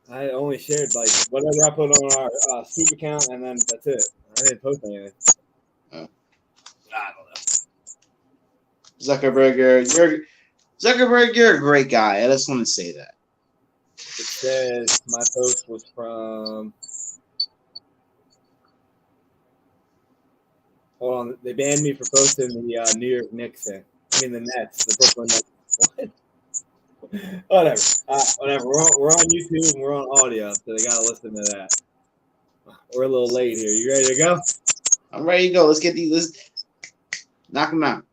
I only shared like whatever I put on our Scoop account, and then that's it. I didn't post anything. Oh. I don't know. Zuckerberg, you're a great guy. I just want to say that. It says my post was from. Hold on, they banned me for posting the New York Knicks thing. I mean the Nets, the Brooklyn Nets. What? Whatever. Whatever. We're on YouTube and we're on audio, so they gotta listen to that. We're a little late here. You ready to go? I'm ready to go. Let's get these. Let's knock them out.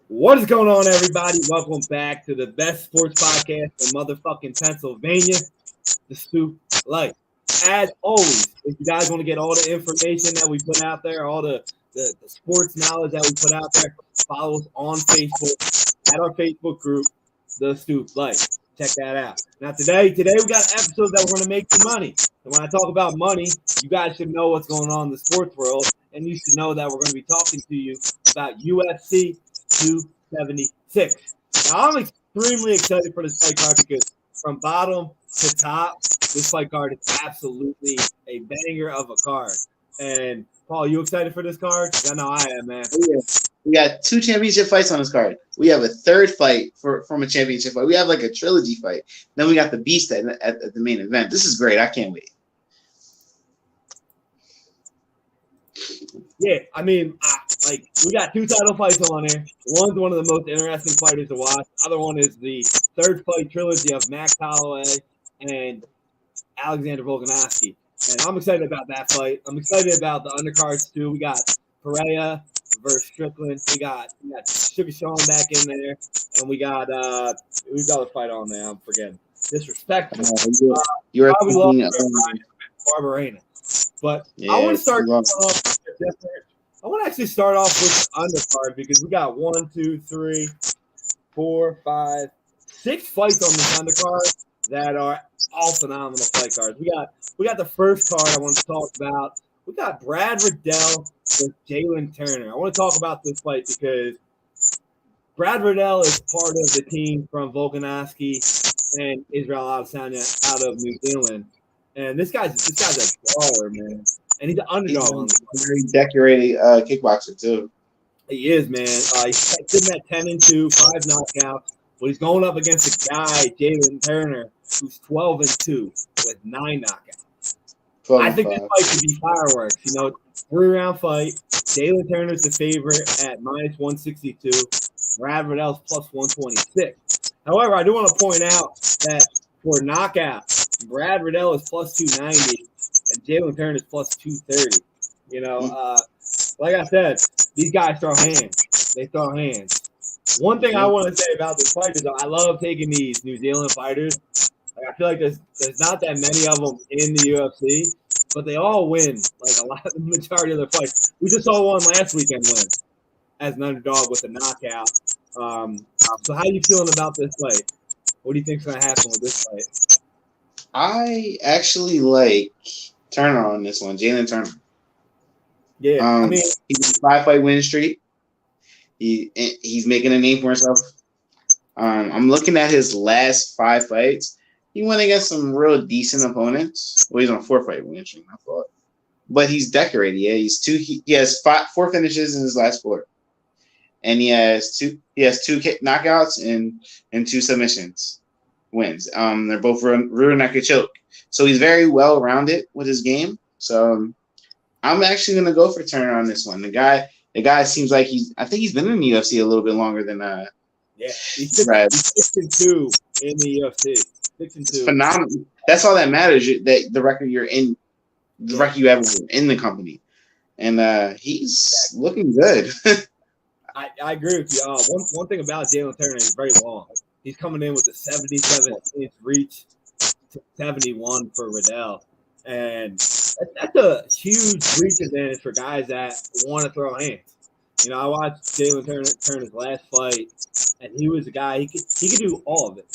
What is going on, everybody? Welcome back to the best sports podcast in motherfucking Pennsylvania, The Stoop Life. As always, if you guys want to get all the information that we put out there, all the sports knowledge that we put out there, follow us on Facebook at our Facebook group, The Stoop Life. Check that out. Now, today we got an episode that we're going to make some money. And when I talk about money, you guys should know what's going on in the sports world, and you should know that we're going to be talking to you about UFC 276. Now, I'm extremely excited for this fight card because from bottom to top, this fight card is absolutely a banger of a card. And Paul, you excited for this card? I know I am, man. We got 2 championship fights on this card. We have a third fight from a championship fight. We have like a trilogy fight. Then we got the Beast at the main event. This is great. I can't wait. Yeah, I mean, we got 2 title fights on here. One's one of the most interesting fighters to watch. The other one is the third fight trilogy of Max Holloway and Alexander Volkanovski. And I'm excited about that fight. I'm excited about the undercards too. We got Pereira versus Strickland. We got Sugar Sean back in there, and we got who's the other fight on there? I'm forgetting. Disrespectful. You're probably lost Barberena. But yeah, I want to start off different. I want to actually start off with the undercard because we got 1, 2, 3, 4, 5, 6 fights on this undercard that are all phenomenal fight cards. We got the first card I want to talk about. We got Brad Riddell with Jalen Turner. I want to talk about this fight because Brad Riddell is part of the team from Volkanovski and Israel Adesanya out of New Zealand. And this guy's a baller, man. And he's an underdog. He's a very decorated kickboxer, too. He is, man. He's sitting at 10-2, 5 knockouts. But he's going up against a guy, Jalen Turner, who's 12-2 with 9 knockouts. I think this fight could be fireworks. 3-round fight. Jalen Turner's the favorite at -162. Brad Riddell's +126. However, I do want to point out that for knockouts, Brad Riddell is +290 and Jalen Turner is +230. Like I said, these guys throw hands. They throw hands. One thing I want to say about this fight is I love taking these New Zealand fighters. I feel like there's not that many of them in the UFC, but they all win. Like the majority of their fights. We just saw one last weekend win as an underdog with a knockout. So how you feeling about this fight? What do you think's going to happen with this fight? I actually like Turner on this one, Jalen Turner. Yeah, he's a 5-fight win streak. He's making a name for himself. I'm looking at his last 5 fights. He went against some real decent opponents. Well, he's on a 4-fight win streak, I thought. But he's decorated. Yeah, he has 4 finishes in his last 4, and he has 2 knockouts and 2 submissions wins. They're both rear naked choke. So he's very well rounded with his game. So I'm actually gonna go for Turner on this one. The guy seems like I think he's been in the UFC a little bit longer than yeah, he's 6-2 in the UFC. 6-2. Phenomenal. That's all that matters. That the record you're in, the record you have in the company, and he's looking good. I agree with you. One thing about Jalen Turner is very long. He's coming in with a 77-inch reach to 71 for Riddell. And that's a huge reach advantage for guys that want to throw hands. I watched Jalen Turner's last fight, and he was a guy, he could do all of it.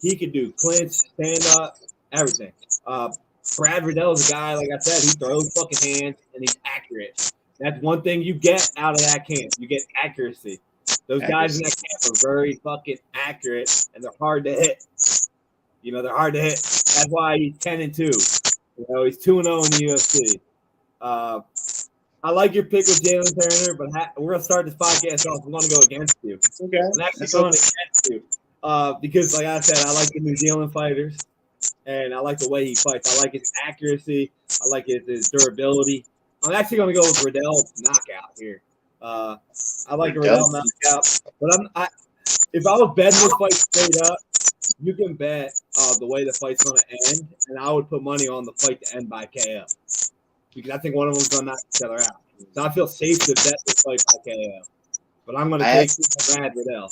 He could do clinch, stand up, everything. Brad Riddell is a guy, like I said, he throws fucking hands, and he's accurate. That's one thing you get out of that camp. You get accuracy. Those guys in that camp are very fucking accurate, and they're hard to hit. They're hard to hit. That's why he's 10-2. He's 2-0 in the UFC. I like your pick with Jalen Turner, but we're gonna start this podcast off. I'm gonna go against you. Okay. I'm actually going against you because, like I said, I like the New Zealand fighters, and I like the way he fights. I like his accuracy. I like his durability. I'm actually gonna go with Riddell knockout here. I like a Riddell knockout, but if I was betting this fight straight up, you can bet the way the fight's gonna end, and I would put money on the fight to end by KO. Because I think one of them's going to knock each other out. So I feel safe to bet this fight by KO. But I'm going to take Brad Riddell.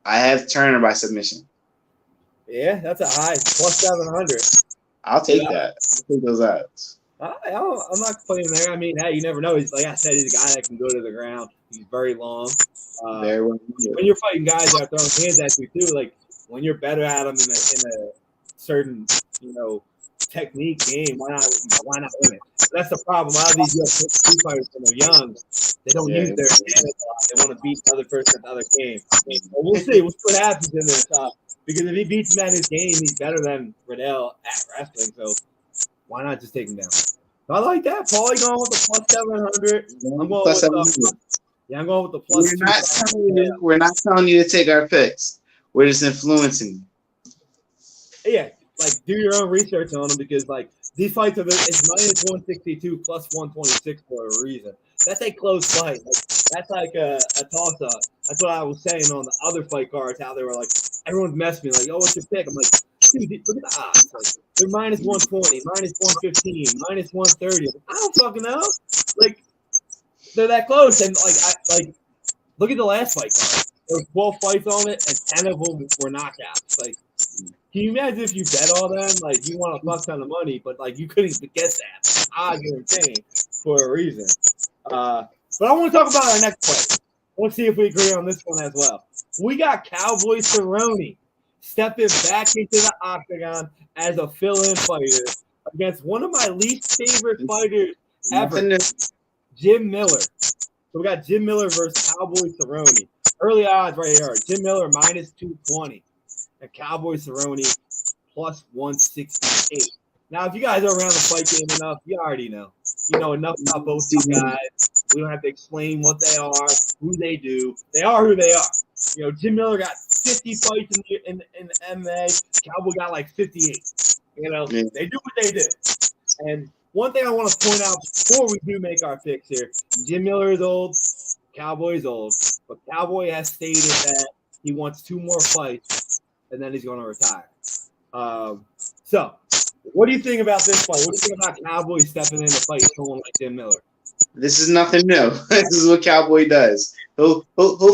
I have Turner by submission. Yeah, that's a high. Plus 700. I'll take that. I'll take those odds. I'm not complaining there. I mean, hey, you never know. Like I said, he's a guy that can go to the ground. He's very long. Very well. When you're fighting guys that are throwing hands at you, too, like when you're better at them in a certain, technique game, why not win it? That's the problem. A lot of these UFC fighters, when they're young, they don't use their advantage a lot. They want to beat the other person at the other game. Well, we'll see. We'll see what happens in this. Because if he beats him at his game, he's better than Riddell at wrestling. So why not just take him down? So I like that. Paulie going with the plus 700. I'm going with 700. I'm going with the plus. We're not telling you to take our picks. We're just influencing you. Yeah. Do your own research on them because, these fights it's minus 162 plus 126 for a reason. That's a close fight. That's like a toss-up. That's what I was saying on the other fight cards, how they were everyone's messing me, what's your pick? I'm like, dude, look at the odds. They're minus 120, minus 115, minus 130. I don't fucking know. They're that close. And, look at the last fight card. There were 12 fights on it, and 10 of them were knockouts. Can you imagine if you bet all them? You want a fuck ton of money, but you couldn't even get that. Odds are insane for a reason. But I want to talk about our next fight. Let's see if we agree on this one as well. We got Cowboy Cerrone stepping back into the octagon as a fill-in fighter against one of my least favorite fighters ever, Jim Miller. So we got Jim Miller versus Cowboy Cerrone. Early odds right here. Jim Miller minus 220. And Cowboy Cerrone plus 168. Now, if you guys are around the fight game enough, you already know. You know enough about both these guys. We don't have to explain what they are, who they do. They are who they are. Jim Miller got 50 fights in MMA. Cowboy got 58. They do what they do. And one thing I want to point out before we do make our picks here, Jim Miller is old, Cowboy is old, but Cowboy has stated that he wants 2 more fights, and then he's going to retire. So, what do you think about this fight? What do you think about Cowboy stepping in to fight someone like Jim Miller? This is nothing new. This is what Cowboy does. He'll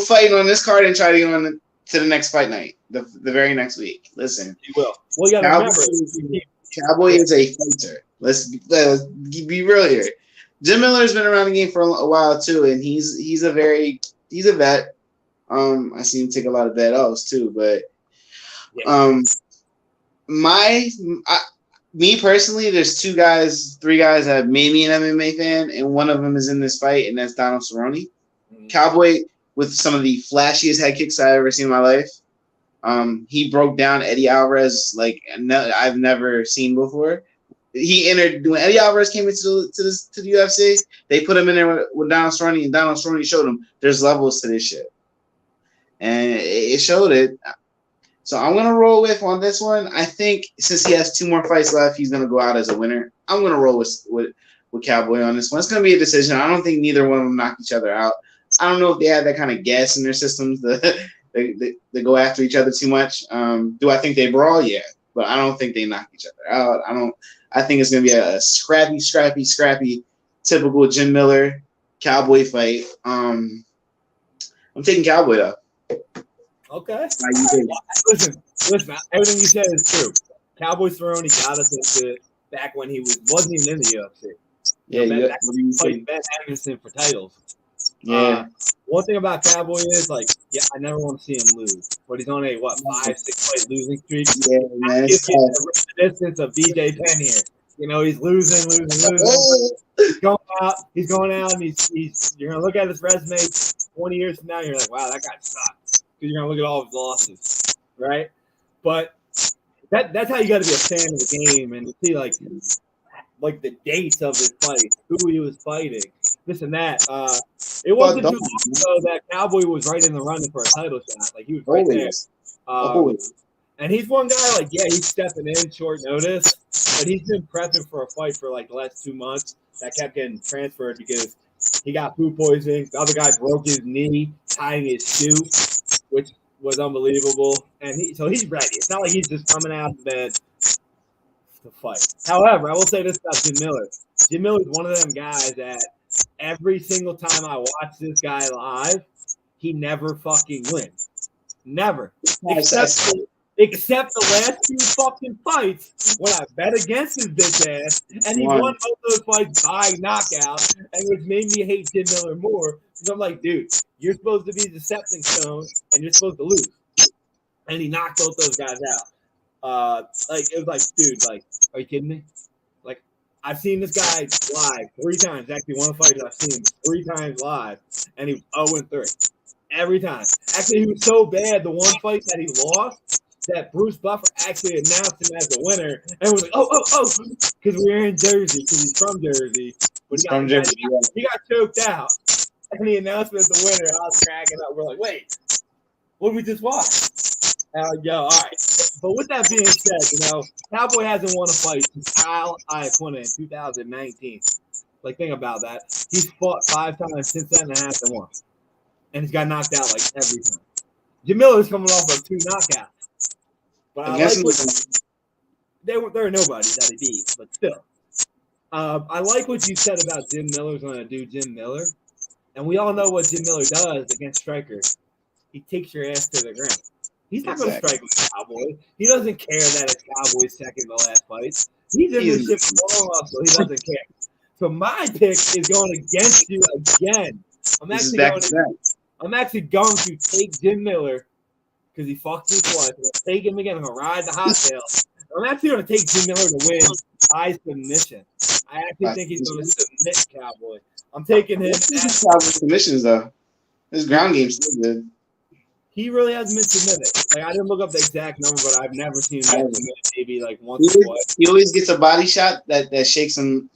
fight on this card and try to get on to the next fight night, the very next week. Listen, he will. Well, you got to remember, Cowboy is a fighter. Let's be real here. Jim Miller's been around the game for a while too, and he's a vet. I see him take a lot of bad L's too, but me personally, there's 3 guys that have made me an MMA fan, and one of them is in this fight, and that's Donald Cerrone. Mm-hmm. Cowboy with some of the flashiest head kicks I've ever seen in my life. He broke down Eddie Alvarez I've never seen before. He entered when Eddie Alvarez came into the UFC. They put him in there with Donald Cerrone, and Donald Cerrone showed him there's levels to this shit, and it showed it. So I'm gonna roll with on this one. I think since he has 2 more fights left, he's gonna go out as a winner. I'm gonna roll with Cowboy on this one. It's gonna be a decision. I don't think neither one of them knock each other out. I don't know if they have that kind of gas in their systems. They go after each other too much. Do I think they brawl? Yeah, but I don't think they knock each other out. I think it's gonna be a scrappy, typical Jim Miller Cowboy fight. I'm taking Cowboy though. Okay. Listen. Everything you said is true. Cowboy Cerrone got us into back when he wasn't even in the UFC. Back when he was fighting Ben Anderson for titles. Yeah. One thing about Cowboy is I never want to see him lose. But he's on a 5-6 fight losing streak. Yeah, man. He's the distance of BJ Penn here. He's losing. He's going out, and he's you're gonna look at his resume. 20 years from now, you're like, wow, that guy sucks. Because you're going to look at all his losses, right? But that's how you got to be a fan of the game and see, like the dates of his fight, who he was fighting, this and that. It wasn't too long ago that Cowboy was right in the running for a title shot. Like, he was right there. And he's one guy, like, yeah, he's stepping in short notice, but he's been prepping for a fight for, like, the last 2 months. That kept getting transferred because he got food poisoning. The other guy broke his knee tying his shoe, which was unbelievable. And so he's ready. It's not like he's just coming out of bed to fight. However, I will say this about Jim Miller. Jim Miller is one of them guys that every single time I watch this guy live, he never fucking wins. Never. Except the last 2 fucking fights when I bet against his bitch ass, and he won both those fights by knockout, and which made me hate Jim Miller more. Because I'm like, dude, you're supposed to be the stepping stone, and you're supposed to lose. And he knocked both those guys out. It was like, dude, like, are you kidding me? Like, I've seen this guy live 3 times. Actually, one of the fights I've seen him 3 times live, and he was 0-3 every time. Actually, he was so bad. The one fight that he lost, that Bruce Buffer actually announced him as the winner, and was like, oh, because we were in Jersey, because he's from Jersey. But he got choked out, and he announced him as the winner. I was cracking up. We're like, wait, what did we just watch? All right. But with that being said, Cowboy hasn't won a fight since Al Iaquinta in 2019. Like, think about that. He's fought 5 times since then and hasn't won. And he's got knocked out, like, every time. Jim Miller's coming off of 2 knockouts. But I like there are nobody that he beat, but still. I like what you said about Jim Miller's going to do Jim Miller. And we all know what Jim Miller does against strikers. He takes your ass to the ground. He's not going to strike with Cowboy. He doesn't care that it's Cowboy's second to last fight. He's in this shit for long enough, so he doesn't care. So my pick is going against you again. I'm actually going to take Jim Miller because he fucked me twice. I'm going to take him again. I'm going to ride the hot tail. I'm actually going to take Jim Miller to win by submission. I actually think he's going to submit Cowboy. I'm taking him. Cowboy submissions, though. His ground game's still good. He really hasn't been submitted. Like, I didn't look up the exact number, but I've never seen him get submitted maybe like once or twice. He always gets a body shot that shakes and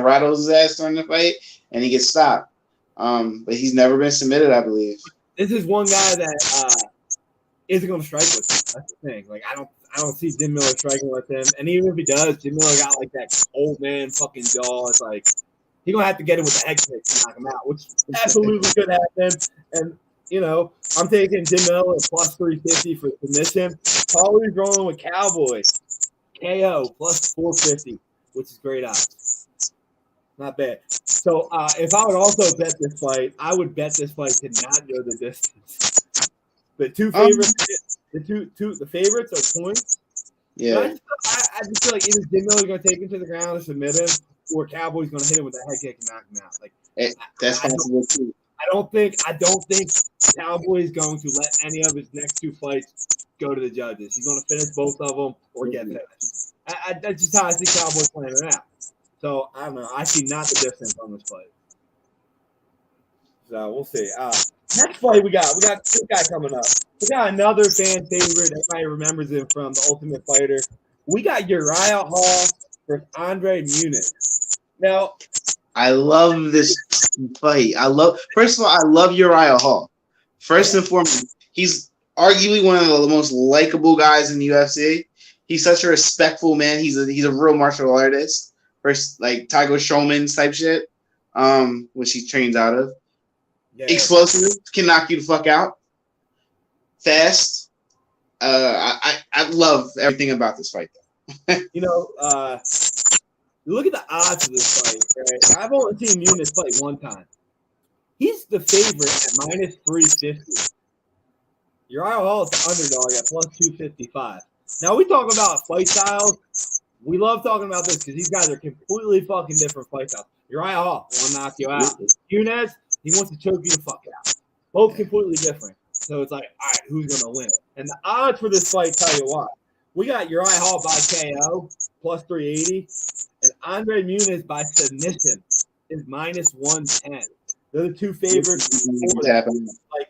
rattles his ass during the fight, and he gets stopped. But he's never been submitted, I believe. This is one guy that isn't going to strike with him. That's the thing. Like, I don't see Jim Miller striking with him. And even if he does, Jim Miller got like that old man fucking jaw. It's like he's going to have to get him with the head kick to knock him out, which absolutely could happen. And I'm taking Jim Miller at plus 350 for submission. Always rolling with Cowboy. KO plus 450, which is great odds. Not bad. So if I would also bet this fight, I would bet this fight to not go the distance. The 2 favorites, the favorites are points. Yeah. I just feel like either Jim Miller's going to take him to the ground and submit him, or Cowboy's going to hit him with a head kick and knock him out. Like that's possible too. I don't think Cowboy's going to let any of his next 2 fights go to the judges. He's going to finish both of them or get finished. That's just how I see Cowboys playing it out. So I don't know. I see not the difference on this fight. So we'll see. Next fight we got this guy coming up. We got another fan favorite. Everybody remembers him from The Ultimate Fighter. We got Uriah Hall versus Andre Muniz. Now, I love this fight. First of all, I love Uriah Hall. First and foremost, he's arguably one of the most likable guys in the UFC. He's such a respectful man. He's a real martial artist. First, like Tiger Showman type shit, which he trains out of. Yeah. Explosive, can knock you the fuck out. Fast. I love everything about this fight, though. Look at the odds of this fight. Right? I've only seen Muniz fight one time. He's the favorite at minus 350. Uriah Hall is the underdog at plus 255. Now, we talk about fight styles. We love talking about this because these guys are completely fucking different fight styles. Uriah Hall will knock you out. Muniz, he wants to choke you the fuck out. Both completely different. So it's like, all right, who's going to win? And the odds for this fight tell you what. We got Uriah Hall by KO, plus 380. And Andre Muniz by submission is minus 110. They're the two favorites. Like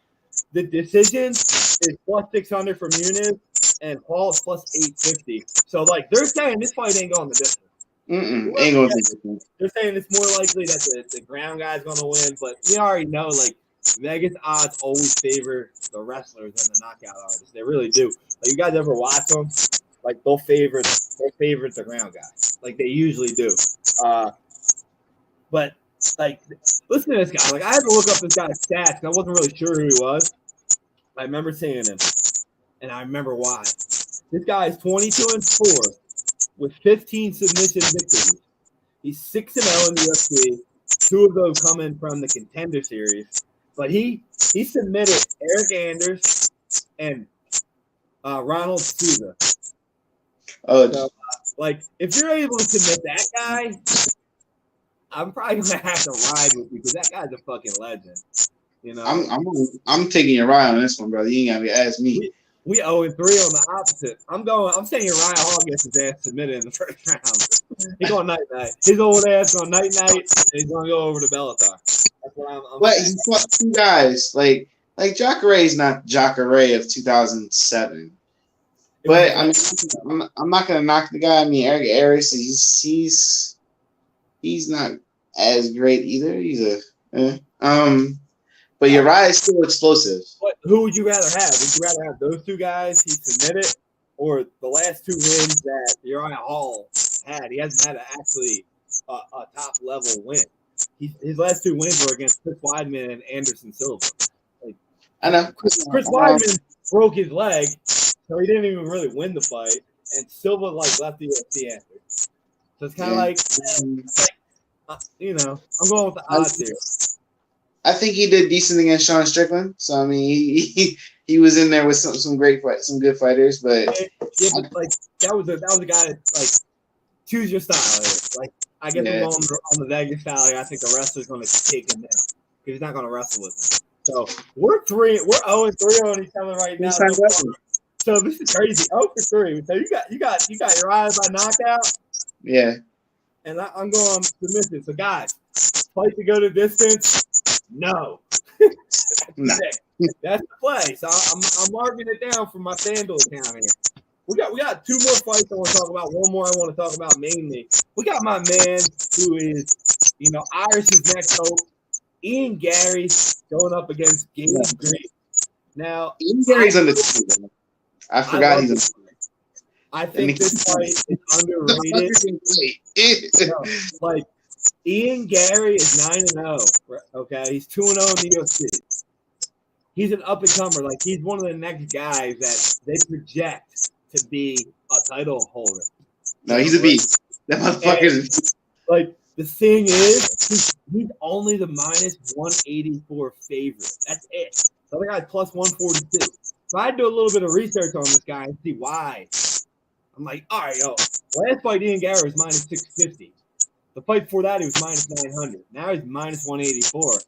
the decision is plus 600 for Muniz and Hall is plus 850. So like they're saying this fight ain't going the distance. Ain't going the distance. They're saying it's more likely that the ground guy's going to win, but we already know like Vegas odds always favor the wrestlers and the knockout artists. They really do. Like you guys ever watch them? Like they'll favor the ground guy. Like they usually do. But like listen to this guy. Like I had to look up this guy's stats. And I wasn't really sure who he was. I remember seeing him, and I remember why. This guy is 22-4 with 15 submission victories. He's 6-0 in the UFC. 2 of those coming from the Contender Series. But he submitted Eric Anders and Ronald Souza. So, like, if you're able to submit that guy, I'm probably gonna have to ride with you because that guy's a fucking legend. You know, I'm taking your ride on this one, brother. You ain't gotta ask me. We 0-3 on the opposite. I'm saying Ryan Hall gets his ass submitted in the first round. He's going night. His old ass going night, and he's gonna go over to Bellator. That's what I'm But he fought 2 guys like Jacare is not Jacare of 2007. But I mean, I'm not gonna knock the guy. I mean, Eric Harris, he's not as great either. He's but Uriah is still explosive. But who would you rather have? Would you rather have those 2 guys he submitted, or the last 2 wins that Uriah Hall had? He hasn't had actually a top level win. His last 2 wins were against Chris Weidman and Anderson Silva. Like, I know Chris Weidman broke his leg, so he didn't even really win the fight, and Silva like left the UFC after. So it's kind of I'm going with the odds here. I think he did decent against Sean Strickland. So I mean, he was in there with some great some good fighters, but but like that was a guy that like choose your style here. Like I guess I'm going on the Vegas style here. I think the wrestler's going to take him down because he's not going to wrestle with him. So we're 0-3 on each other right now. So this is crazy. 0-3. So you got your eyes by knockout. Yeah. And I'm going submission. So guys, fight to go the distance. No. That's the play. So I'm marking it down for my FanDuel account here. We got 2 more fights I want to talk about. One more I want to talk about mainly. We got my man who is, Irish's next hope, Ian Gary, going up against Gabe Green. Now Ian Gary's on the team. I forgot he's on the team. I think this fight is underrated. Like Ian Gary is 9-0. Okay, he's 2-0 in the UFC. He's an up and comer. Like he's one of the next guys that they project to be a title holder. No, he's a beast. That motherfucker's like the thing is, he's only the -184 favorite. That's it. The other guy's plus 142. So I had to do a little bit of research on this guy and see why. I'm like, all right, last fight Ian Gary was -650. The fight before that, he was -900. Now he's -184.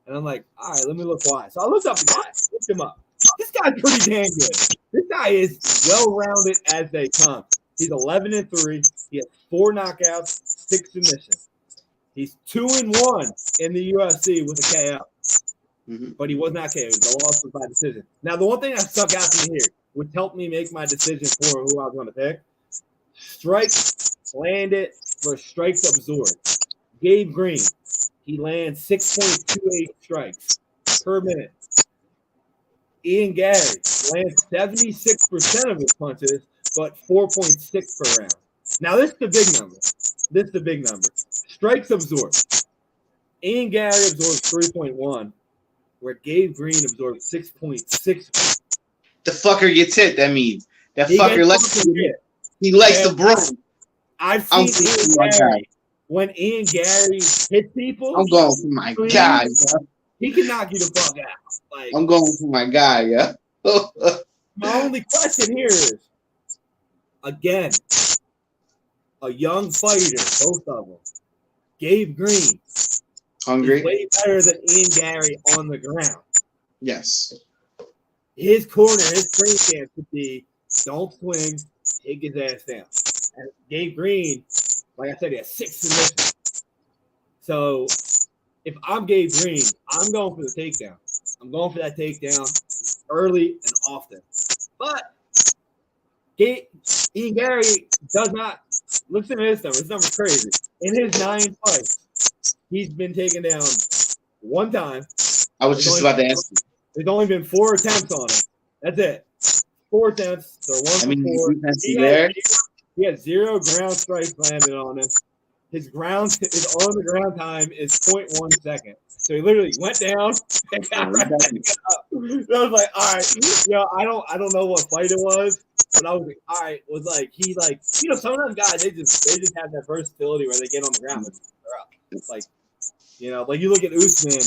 And I'm like, all right, let me look why. So I looked up the guy, looked him up. This guy's pretty damn good. This guy is well-rounded as they come. He's 11-3. He has 4 knockouts, 6 submissions. He's 2-1 in the UFC with a KO. Mm-hmm. But he was not KO. The loss was by decision. Now, the one thing that stuck out to me here, which helped me make my decision for who I was going to pick, strikes landed versus strikes absorbed. Gabe Green, he lands 6.28 strikes per minute. Ian Gary lands 76% of his punches, but 4.6 per round. Now, this is the big number. Strikes absorbed. Ian Gary absorbs 3.1, where Gabe Green absorbs 6.6. The fucker gets hit, that means. That fucker likes he likes the bro. I've seen Ian Gary. When Ian Gary hits people, I'm going for my guy. He can knock you the fuck out. Like, I'm going for my guy, yeah. My only question here is, again, a young fighter, both of them. Gabe Green, hungry, is way better than Ian Gary on the ground. Yes. His corner, his training camp could be, don't swing, take his ass down. And Gabe Green, like I said, he has 6 submissions. So if I'm Gabe Green, I'm going for the takedown. I'm going for that takedown early and often. But Ian Gary does not listen to his number. His number's crazy. In his 9 fights, he's been taken down 1 time. I was just about to ask you. There's only been 4 attempts on him. That's it. 4 attempts. They're 1 for 4. He had 0 ground strikes landed on him. His on the ground time is 0.1 second. So he literally went down and got right back up. So I was like, all right, I don't know what fight it was, but I was like, all right, was like he sometimes guys they just have that versatility where they get on the ground and they're up. It's like, like you look at Usman,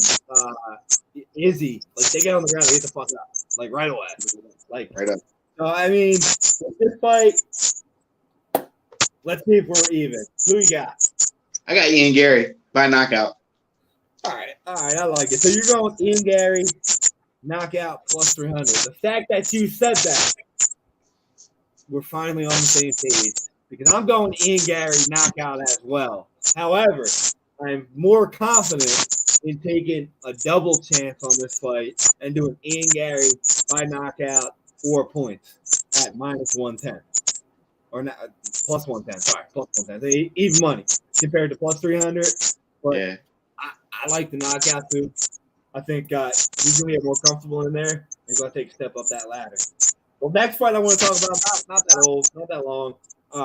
Izzy, like they get on the ground, they get the fuck up, like right away, like right up. So I mean, this fight, let's see if we're even. Who you got? I got Ian Gary by knockout. All right, I like it. So you're going with Ian Gary, knockout plus 300. The fact that you said that, we're finally on the same page because I'm going Ian Gary knockout as well. However, I'm more confident in taking a double chance on this fight and doing Ian Gary by knockout 4 points at minus 110. Or not, plus 110, sorry, plus 110. Even money compared to plus 300. But yeah. I like the knockout too. I think he's going to get more comfortable in there. He's going to take a step up that ladder. Well, next fight I want to talk about, not that old, not that long.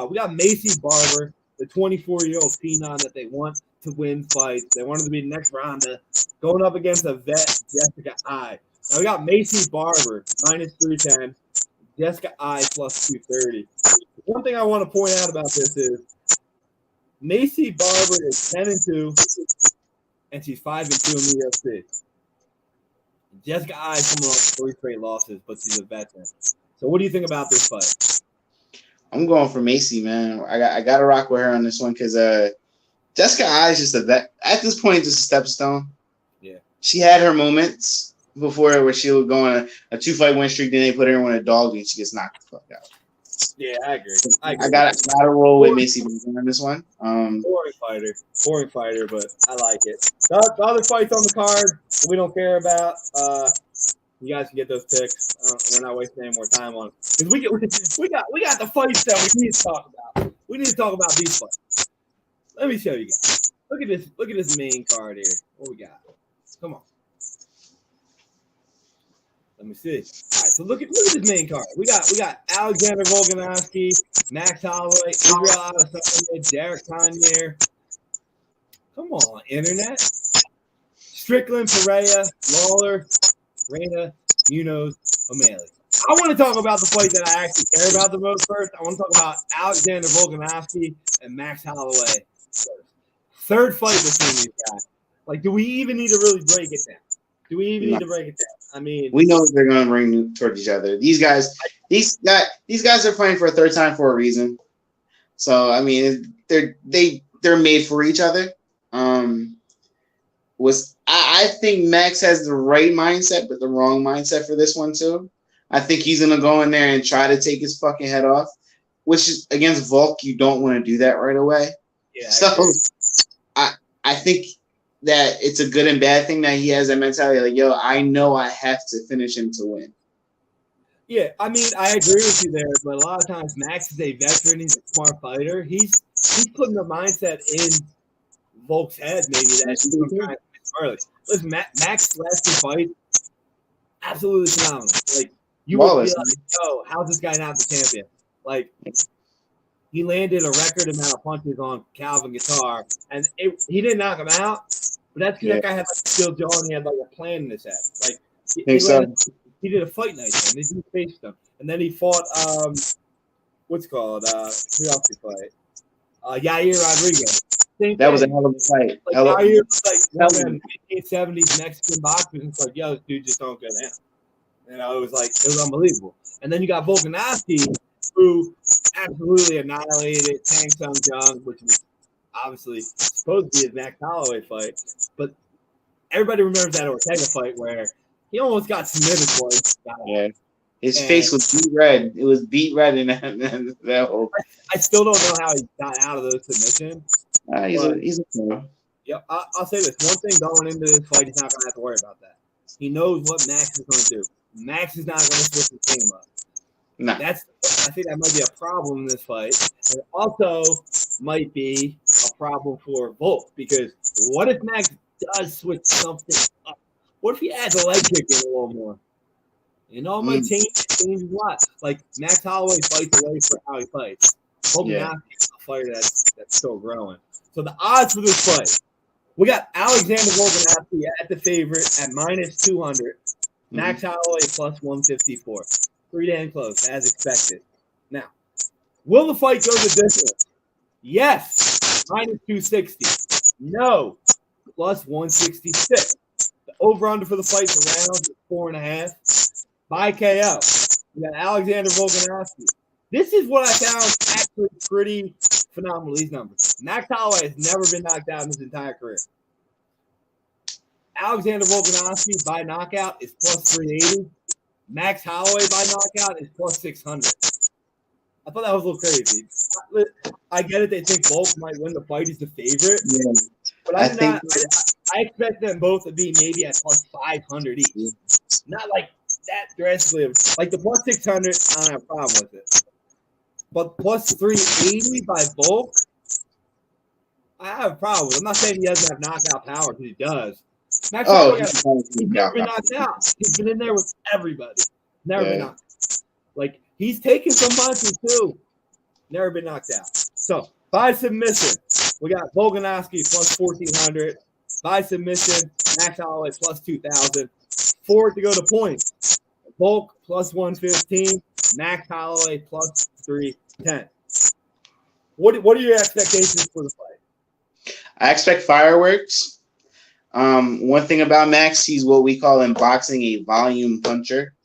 We got Maycee Barber, the 24-year-old phenom that they want to win fights. They want him to be the next Ronda, going up against a vet, Jessica Eye. Now we got Maycee Barber, minus 310, Jessica Eye plus 230. One thing I want to point out about this is Maycee Barber is 10-2, and she's 5-2 in the UFC. Jessica Eye is coming off 3 straight losses, but she's a veteran. So what do you think about this fight? I'm going for Maycee, man. I got to rock with her on this one because Jessica Eye is just a vet. At this point, just a stepstone. Yeah. She had her moments before where she would go on a 2-fight win streak, then they put her in with a dog and she gets knocked the fuck out. Yeah, I agree. I got to roll with Maycee on this one. Boring fighter, but I like it. The other fights on the card we don't care about. You guys can get those picks. We're not wasting any more time on it because we got the fights that we need to talk about. We need to talk about these fights. Let me show you guys. Look at this main card here. What we got? Come on. Let me see. All right, so look at this main card. We got Alexander Volkanovski, Max Holloway, Israel Adesanya, Derek Connor. Come on, internet. Strickland, Pereira, Lawler, Reina, Munoz, O'Malley. I want to talk about the fight that I actually care about the most first. I want to talk about Alexander Volkanovski and Max Holloway. Third fight between these guys. Like, do we even need to really break it down? Do we even need to break it down? I mean, we know they're going to bring toward each other. These guys are fighting for a third time for a reason. So I mean, they're made for each other. I think Max has the right mindset, but the wrong mindset for this one too. I think he's going to go in there and try to take his fucking head off, which is against Volk. You don't want to do that right away. Yeah. So I think that it's a good and bad thing that he has that mentality. Like, yo, I know I have to finish him to win. Yeah, I mean, I agree with you there, but a lot of times Max is a veteran. He's a smart fighter. He's putting the mindset in Volk's head, maybe that early. Listen, Max's last 2 fights, absolutely phenomenal. Like, you would be like, yo, how's this guy not the champion? Like, he landed a record amount of punches on Calvin Guitar, and he didn't knock him out, but that's because that guy had like a steel jaw and he had like a plan in his head. Like, he did a fight night, and he just faced him, and then he fought what's called who else did he fight? Yair Rodriguez. That was a hell of a fight. Like Yair was like one of the 1970s Mexican boxers, and it's like, yo, this dude just don't go down. You know, it was unbelievable. And then you got Volkanovski, who absolutely annihilated Tang Sung Jung, which was obviously supposed to be his Max Holloway fight. But everybody remembers that Ortega fight where he almost got submitted twice. Yeah. His face was beat red. It was beat red in that whole. I still don't know how he got out of those submissions. He's a pro. Yeah, I'll say this. One thing going into this fight, he's not going to have to worry about that. He knows what Max is going to do. Max is not going to switch his game up. No. I think that might be a problem in this fight. And it also might be a problem for Volk because what if Max does switch something up? What if he adds a leg kick in a little more? You know, it might change a lot. Like Max Holloway fights away for how he fights. Volkanovski is a fighter that's still growing. So the odds for this fight, we got Alexander Volkanovski at the favorite at -200. Max Holloway plus 154. Pretty damn close, as expected. Now, will the fight go the distance? Yes, -260. No, plus 166. The over-under for the fight around 4.5. By KO, we got Alexander Volkanovski. This is what I found actually pretty phenomenal, these numbers. Max Holloway has never been knocked out in his entire career. Alexander Volkanovski by knockout is plus 380. Max Holloway by knockout is plus 600. I thought that was a little crazy. I get it. They think Volk might win the fight. He's the favorite. Yeah. But I expect them both to be maybe at plus 500 each. Yeah. Not like that drastically. Like the plus 600, I don't have a problem with it. But plus 380 by Volk, I have a problem with it. I'm not saying he doesn't have knockout power because he does. Max Holloway, he's never been knocked out. He's been in there with everybody. Never been knocked out. Like, he's taken some punches too. Never been knocked out. So, by submission, we got Volkanovski plus 1,400. By submission, Max Holloway plus 2,000. For it to go to points, Volk plus 115. Max Holloway plus 310. What are your expectations for the fight? I expect fireworks. One thing about Max, he's what we call in boxing a volume puncher.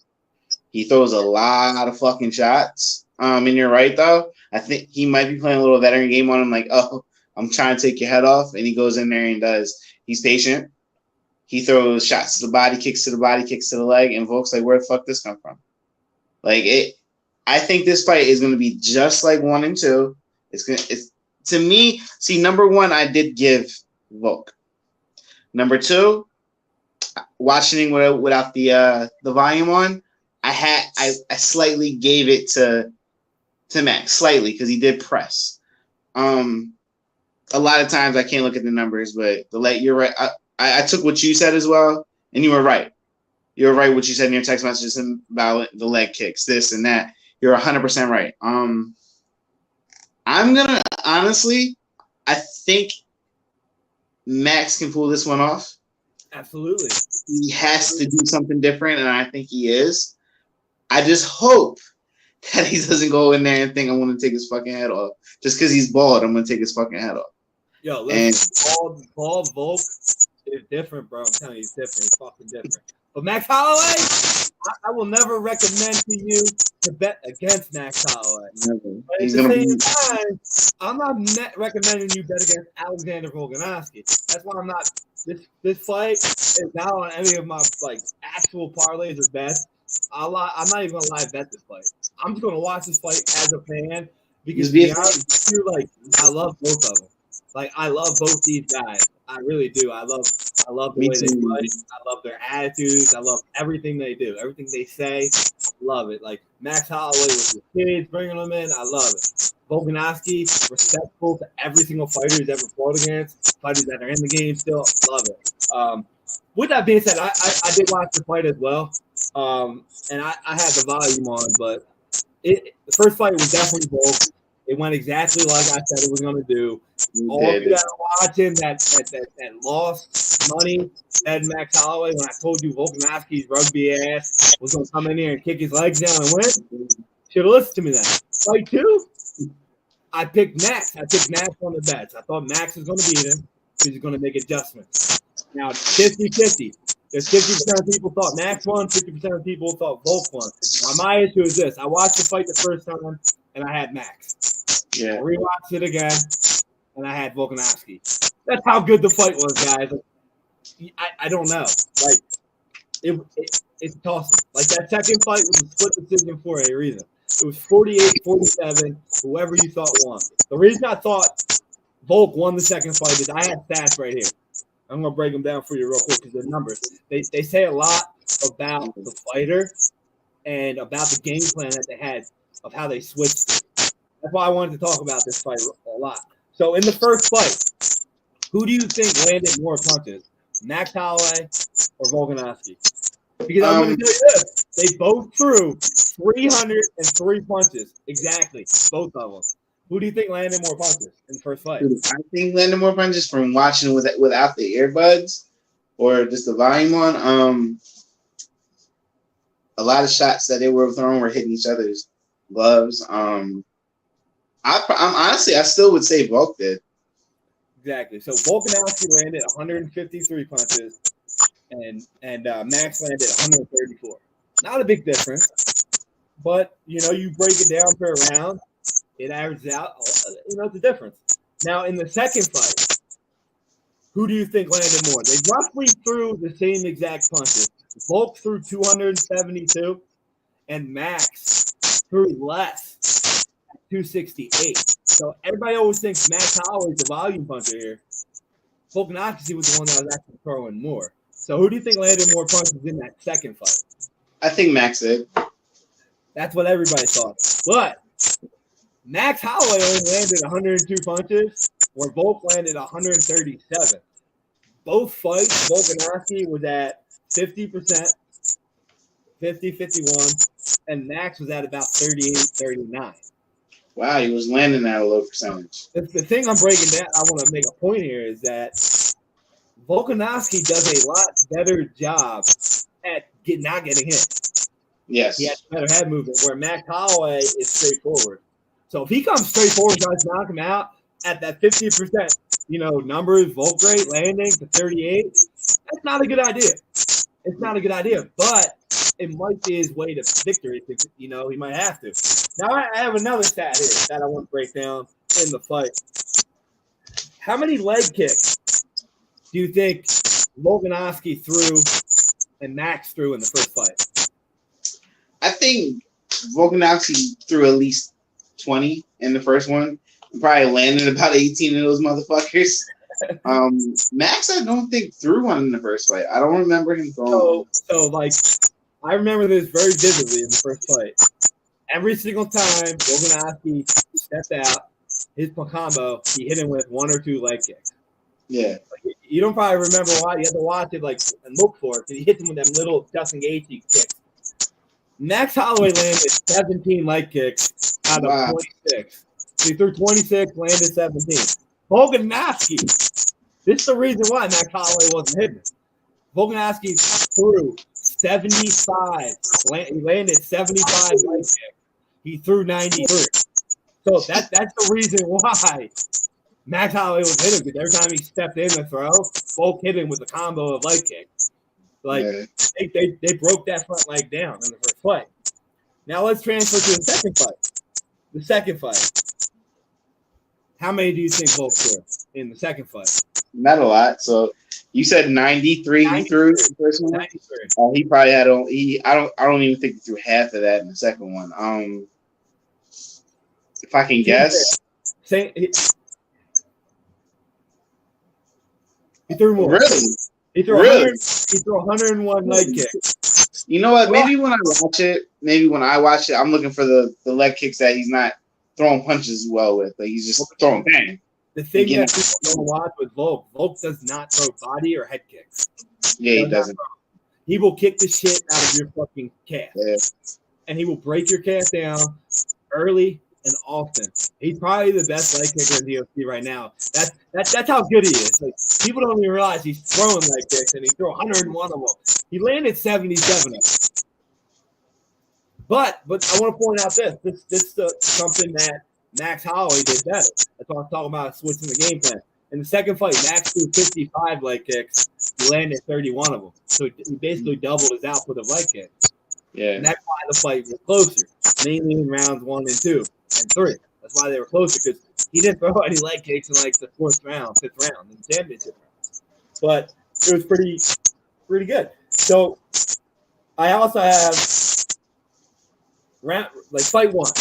He throws a lot of fucking shots. And you're right though. I think he might be playing a little veteran game on him, like, oh, I'm trying to take your head off, and he goes in there and does. He's patient. He throws shots to the body, kicks to the body, kicks to the leg, and Volk's like, where the fuck this come from? Like it. I think this fight is going to be just like 1 and 2. It's to me. See, number 1, I did give Volk. Number 2, watching without the volume on, I slightly gave it to Max, slightly, because he did press. A lot of times I can't look at the numbers, but you're right. I took what you said as well, and you were right. You were right what you said in your text messages about the leg kicks, this and that. You're 100% right. I'm gonna honestly, I think Max can pull this one off. Absolutely. He has to do something different, and I think he is. I just hope that he doesn't go in there and think I'm going to take his fucking head off. Just because he's bald, I'm going to take his fucking head off. Yo, listen, bald Volk is different, bro. I'm telling you, he's different. He's fucking different. But Max Holloway, I will never recommend to you to bet against Max Holloway. Never. But at the same time, I'm not recommending you bet against Alexander Volkanovski. That's why I'm not. This fight is not on any of my actual parlays or bets. I'm not even gonna live bet this fight. I'm just gonna watch this fight as a fan because to be honest with you, I love both of them. I love both these guys. I really do. I love the way they fight. I love their attitudes. I love everything they do. Everything they say. I love it. Like Max Holloway with his kids, bringing them in. I love it. Volkanovski, respectful to every single fighter he's ever fought against. Fighters that are in the game still. Love it. With that being said, I did watch the fight as well. And I had the volume on, but the first fight was definitely Volk. It went exactly like I said it was going to do. All of you that are watching that lost money, Ed Max Holloway, when I told you Volkanovski's rugby ass was going to come in here and kick his legs down and win, should have listened to me then. Fight 2, I picked Max. I picked Max on the bets. I thought Max was going to beat him because he's going to make adjustments. Now, 50-50. There's 50% of people thought Max won, 50% of people thought Volk won. Now, my issue is this. I watched the fight the first time, and I had Max. Yeah. I rewatched it again, and I had Volkanovski. That's how good the fight was, guys. I don't know. It's tossing. That second fight was a split decision for a reason. It was 48-47, whoever you thought won. The reason I thought Volk won the second fight. I have stats right here. I'm gonna break them down for you real quick because the numbers. They say a lot about the fighter and about the game plan that they had of how they switched. That's why I wanted to talk about this fight a lot. So in the first fight, who do you think landed more punches, Max Holloway or Volkanovski? Because I'm going to tell you this: they both threw 303 punches exactly, both of them. Who do you think landed more punches in the first fight? I think landed more punches from watching without the earbuds or just the volume on. A lot of shots that they were throwing were hitting each other's gloves. I'm honestly, I still would say Volk did. Exactly. So Volkanovski landed 153 punches, and Max landed 134. Not a big difference, but you break it down per round, it averages out. It's a difference. Now in the second fight, who do you think landed more? They roughly threw the same exact punches. Volk threw 272, and Max threw less at 268. So everybody always thinks Max Holloway's the volume puncher here. Volkanovski was the one that was actually throwing more. So who do you think landed more punches in that second fight? I think Max did. That's what everybody thought. But Max Holloway only landed 102 punches, where Volk landed 137. Both fights, Volkanovski was at 50%, 50-51, and Max was at about 38-39. Wow, he was landing at a low percentage. The thing I'm breaking down, I want to make a point here, is that Volkanovski does a lot better job at not getting hit. Yes. He has better head movement, where Max Holloway is straightforward. So if he comes straightforward, tries to knock him out at that 50%, numbers, Volk rate, landing to 38, that's not a good idea. It's not a good idea, but it might be his way to victory. He might have to. Now, I have another stat here that I want to break down in the fight. How many leg kicks do you think Volkanovski threw and Max threw in the first fight? I think Volkanovski threw at least 20 in the first one. He probably landed about 18 of those motherfuckers. Max, I don't think threw one in the first fight. I don't remember him throwing. I remember this very vividly in the first fight. Every single time Volkanovski stepped out, his combo, he hit him with one or two leg kicks. Yeah. You don't probably remember why. You have to watch it and look for it, because he hit him with them little Justin Gaethje kicks. Max Holloway landed 17 leg kicks out of 26. So he threw 26, landed 17. Volkanovski, this is the reason why Max Holloway wasn't hitting. Volkanovski threw 75. He landed 75 leg kicks. He threw 93. So that's the reason why Max Holloway was hitting, because every time he stepped in to throw, Volk hit him with a combo of leg kicks. They broke that front leg down in the first fight. Now let's transfer to the second fight. The second fight. How many do you think Volk threw in the second fight? Not a lot. So you said 93 he threw in the first one? 93. He probably had I don't even think he threw half of that in the second one. If I can guess. He threw more. Really? He threw 101 leg kicks. You know what? Maybe when I watch it, I'm looking for the leg kicks that he's not throwing punches well with. Like, he's just throwing bang. The thing that people don't watch with Volk does not throw body or head kicks. Yeah, he doesn't. He will kick the shit out of your fucking calf. Yeah. And he will break your calf down early and often. He's probably the best leg kicker in the UFC right now. That's how good he is. Like, people don't even realize he's throwing leg kicks, and he threw 101 of them. He landed 77 of them. But I want to point out this is something that Max Holloway did better. That's what I'm talking about, switching the game plan. In the second fight, Max threw 55 leg kicks. He landed 31 of them. So he basically doubled his output of leg kicks. Yeah. And that's why the fight was closer, mainly in rounds 1 and 2 and 3. That's why they were closer, because he didn't throw any leg kicks in like the 4th round, 5th round, in the championship rounds. But it was pretty good. So I also have fight 1.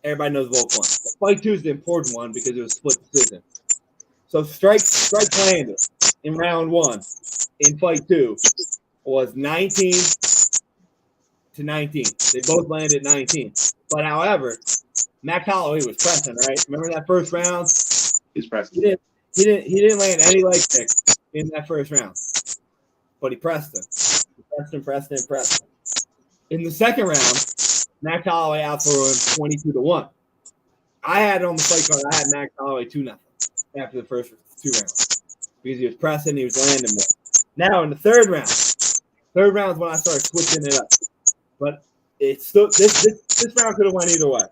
Everybody knows Volk won. Fight 2 is the important one because it was split decision. So strike landed in round 1 in fight 2 was 19-19. They both landed 19. But however, Max Holloway was pressing, right? Remember that first round? He was pressing. He didn't land any leg kicks in that first round. But he pressed him. Pressed him. In the second round, Max Holloway outthrew him 22-1. I had it on the fight card. I had Max Holloway 2-0 after the first 2 rounds because he was pressing, he was landing more. Now in the third round is when I started switching it up. But it's still this round could have went either way.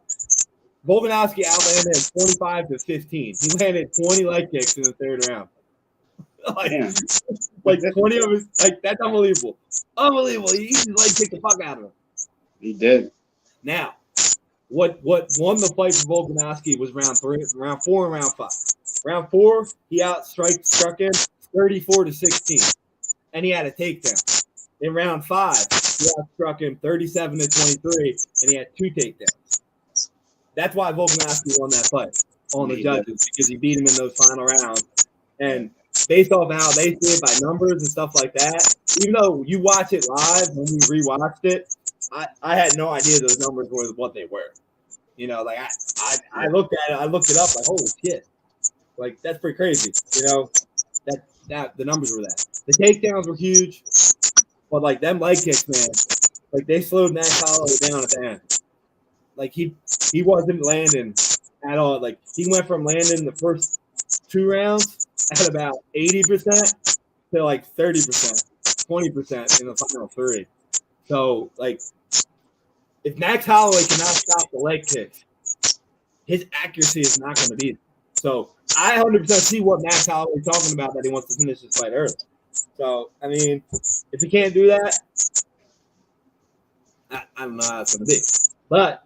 Volkanovski outlanded him 25-15. He landed 20 leg kicks in the third round. like 20 of his, that's unbelievable. Unbelievable. He just leg kicked the fuck out of him. He did. Now, what won the fight for Volkanovski was round 4 and round 5. Round 4, he struck him 34-16, and he had a takedown. In round 5, he outstruck him 37-23, and he had 2 takedowns. That's why Volkanovski won that fight on the judges, because he beat him in those final rounds. And based off how they see it by numbers and stuff like that, even though you watch it live, when we rewatched it, I had no idea those numbers were what they were. You know, like I looked at it, I looked it up, like holy shit, like that's pretty crazy. You know, that the numbers were that. The takedowns were huge, but like them leg kicks, man, like they slowed Max Holloway down at the end. Like he wasn't landing at all. Like he went from landing the first 2 rounds at about 80% to like 30%, 20% in the final 3. So like, if Max Holloway cannot stop the leg kicks, his accuracy is not going to be there. So I 100% see what Max Holloway is talking about, that he wants to finish this fight early. So I mean, if he can't do that, I don't know how it's going to be. But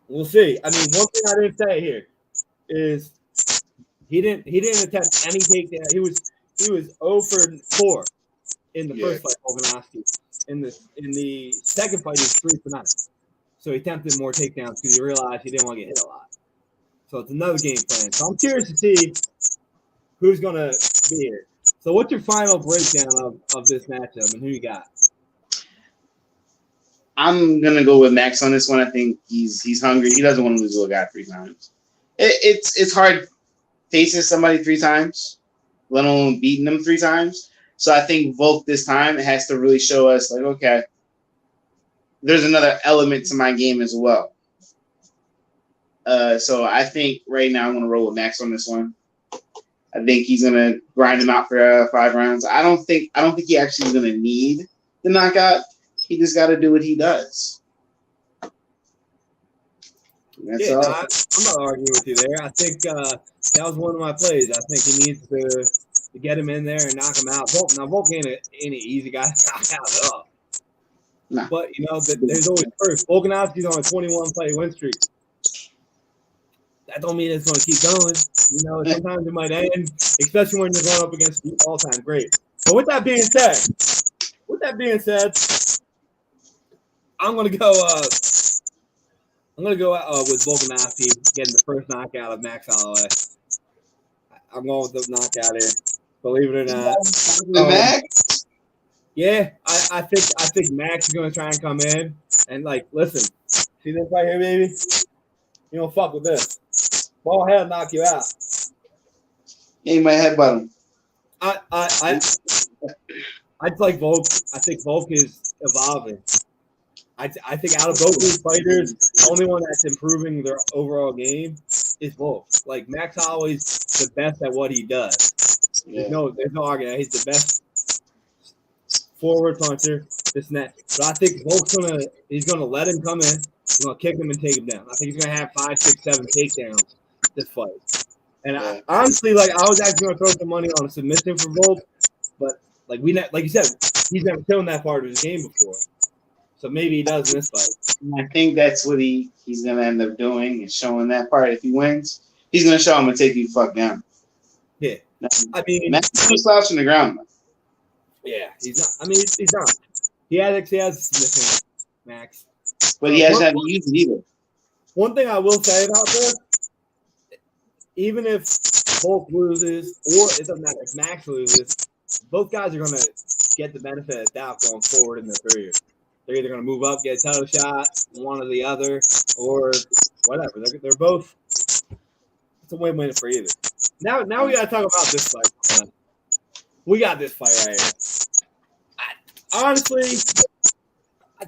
we'll see. I mean, one thing I didn't say here is he didn't attempt any takedown. He was 0-4 in the first fight, Volkanovski. In the second fight, he was 3-9. So he attempted more takedowns because he realized he didn't want to get hit a lot. So it's another game plan. So I'm curious to see who's going to be here. So what's your final breakdown of this matchup and who you got? I'm going to go with Max on this one. I think he's hungry. He doesn't want to lose to a guy 3 times. It's hard facing somebody 3 times, let alone beating them 3 times. So I think Volk this time has to really show us, like, okay, there's another element to my game as well. So I think right now I'm going to roll with Max on this one. I think he's going to grind him out for 5 rounds. I don't think he actually is going to need the knockout. He just got to do what he does. That's all. I'm not arguing with you there. I think that was one of my plays. I think he needs to get him in there and knock him out. Volk ain't an easy guy to knock out at all. Nah. But, you know, there's always first. Volkanovski's on a 21-fight win streak. That don't mean it's going to keep going. You know, sometimes it might end, especially when you're going up against the all-time great. But with that being said, I'm going to go with Volkanovski getting the first knockout of Max Holloway. I'm going with the knockout here. Believe it or not. Max? Yeah, I think Max is gonna try and come in and like listen. See this right here, baby? You don't fuck with this. Ball head knock you out. Yeah, you might headbutt him. I'd like Volk. I think Volk is evolving. I think out of both these fighters, the only one that's improving their overall game is Volk. Like Max Holloway's the best at what he does. Yeah. There's no argument. He's the best forward puncher, this and that. But I think Volk's he's gonna let him come in. He's gonna kick him and take him down. I think he's gonna have 5, 6, 7 takedowns this fight. And honestly, like I was actually gonna throw some money on a submission for Volk, but like you said, he's never shown that part of his game before. So maybe he does in this fight. I think that's what he's gonna end up doing, is showing that part. If he wins, he's gonna show him and take you the fuck down. Yeah, I mean, Max is slouching the ground. Yeah, he's not. I mean, he's not. He has a submission, Max. But he hasn't had to use it either. One thing I will say about this, even if Volk loses, or it doesn't matter if Max loses, both guys are going to get the benefit of the doubt going forward in their careers. They're either going to move up, get a title shot, one or the other, or whatever. They're both. It's a win-win for either. Now we got to talk about this fight. We got this fight right here. Honestly,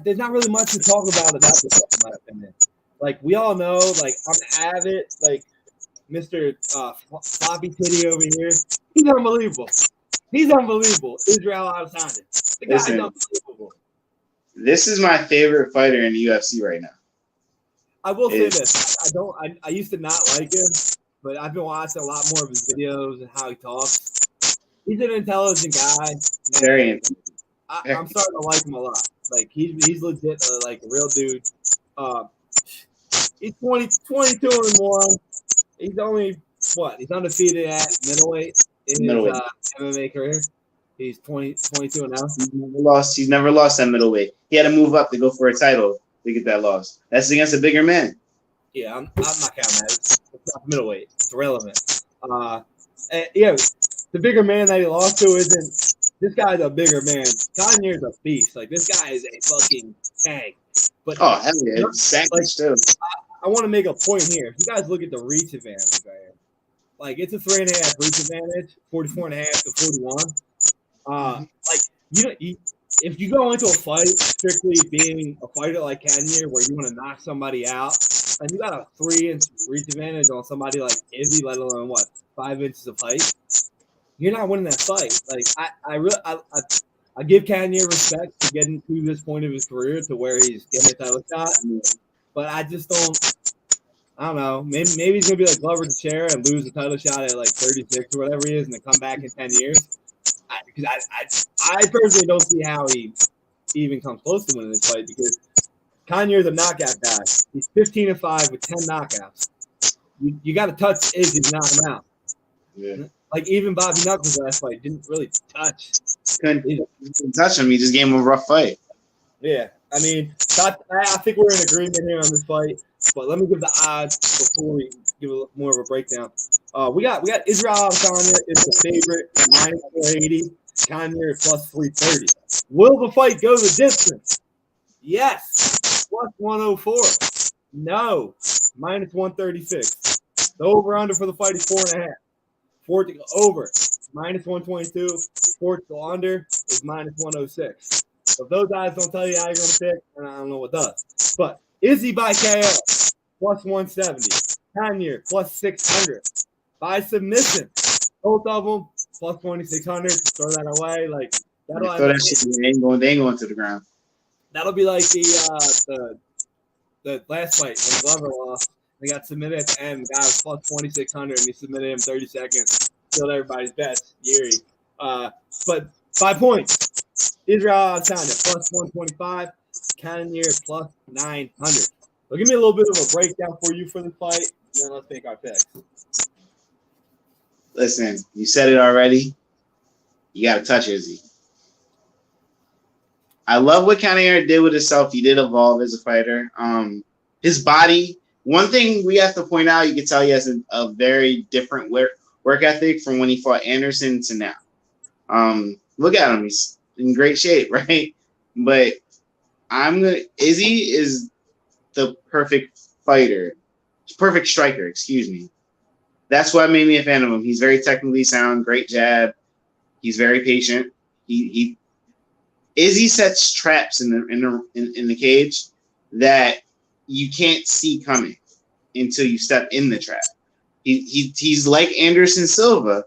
there's not really much to talk about this fight, in my opinion. Like, we all know, like, I'm avid, like, Mr. Floppy Titty over here. He's unbelievable. Israel Adesanya. The guy's unbelievable. This is my favorite fighter in the UFC right now. I will say this. I used to not like him, but I've been watching a lot more of his videos and how he talks. He's an intelligent guy. Very intelligent. I'm starting to like him a lot. Like, he's legit, like, a real dude. He's 22-1. He's only, he's undefeated at middleweight in his MMA career. He's 22 now. He's never lost at middleweight. He had to move up to go for a title to get that loss. That's against a bigger man. Yeah, I'm not counting that. It's not middleweight. It's irrelevant. The bigger man that he lost to isn't. This guy's a bigger man. Kanye's a beast. Like, this guy is a fucking tank. But hell yeah, it's too. I want to make a point here. If you guys look at the reach advantage right here, like, it's a 3.5 reach advantage, 44.5 to 41. Like, if you go into a fight strictly being a fighter like Kanye, where you want to knock somebody out, and you got a 3-inch reach advantage on somebody like Izzy, let alone 5 inches of height, you're not winning that fight. Like, I give Kanye respect for getting to this point of his career to where he's getting a title shot, but I just don't. I don't know. Maybe he's gonna be like Glover Teixeira and lose the title shot at like 36 or whatever he is, and then come back in 10 years. Because I personally don't see how he even comes close to winning this fight, because Kanye's a knockout guy. He's 15-5 with 10 knockouts. You got to touch Izzy to knock him out. Yeah. Like, even Bobby Knuckles last fight didn't really touch. Couldn't touch him. He just gave him a rough fight. Yeah. I mean, I think we're in agreement here on this fight. But let me give the odds before we give more of a breakdown. We got Israel Adesanya is the favorite at -480. Kanye plus 330. Will the fight go the distance? Yes. Plus 104. No. -136. The over/under for the fight is 4.5. For it to go over, -122. For it to go under is -106. So if those odds don't tell you how you're going to pick, then I don't know what does. But Izzy by KO, plus 170. Kanye, plus 600. By submission, both of them, plus 2,600. Throw that away. Like, they ain't going to the ground. That'll be like the last fight when Glover lost. He got submitted at the end. The guy was plus 2,600, and he submitted him 30 seconds. Killed everybody's best, Yuri. But 5 points. Israel Adesanya, plus 125. Cannonier, plus 900. So give me a little bit of a breakdown for you for the fight, and then let's take our picks. Listen, you said it already. You got to touch Izzy. I love what Cannonier did with himself. He did evolve as a fighter. His body, one thing we have to point out, you can tell he has a very different work ethic from when he fought Anderson to now. Look at him. He's in great shape, right? But Izzy is the perfect fighter. Perfect striker, excuse me. That's what made me a fan of him. He's very technically sound, great jab. He's very patient. Izzy sets traps in the cage that you can't see coming until you step in the trap. He's like Anderson Silva.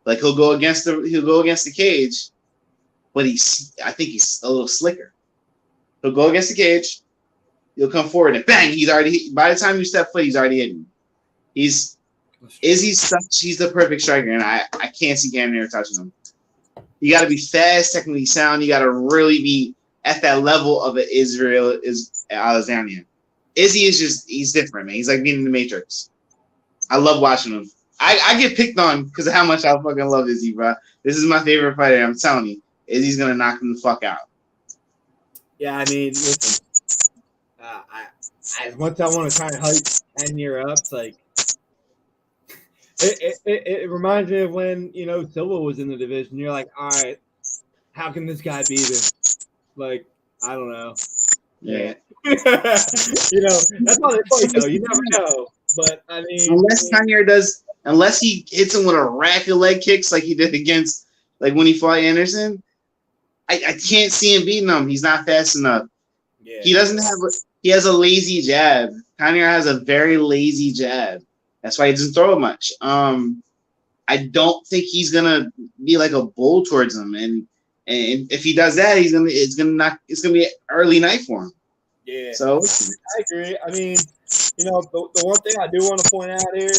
Like he'll go against the cage, but I think he's a little slicker. He'll go against the cage, he'll come forward and bang, by the time you step foot, he's already hitting. He's the perfect striker, and I can't see Cannonier touching him. You got to be fast, technically sound. You got to really be at that level of an Israel Adesanya. Izzy he's different, man. He's like being in the Matrix. I love watching him. I get picked on because of how much I fucking love Izzy, bro. This is my favorite fighter. I'm telling you, Izzy's gonna knock him the fuck out. Yeah, I mean, listen, as much as I want to try and hype Cannonier up, it's like It reminds me of when Silva was in the division. You're like, all right, how can this guy beat him? Like, I don't know. Yeah. That's how they fight, though. You never know. But I mean, unless he hits him with a rack of leg kicks like he did against, like when he fought Anderson, I can't see him beating him. He's not fast enough. Yeah. He has a lazy jab. Connor has a very lazy jab. That's why he doesn't throw it much. I don't think he's gonna be like a bull towards him, and if he does that, it's gonna be an early night for him. Yeah. So I agree. I mean, the one thing I do want to point out here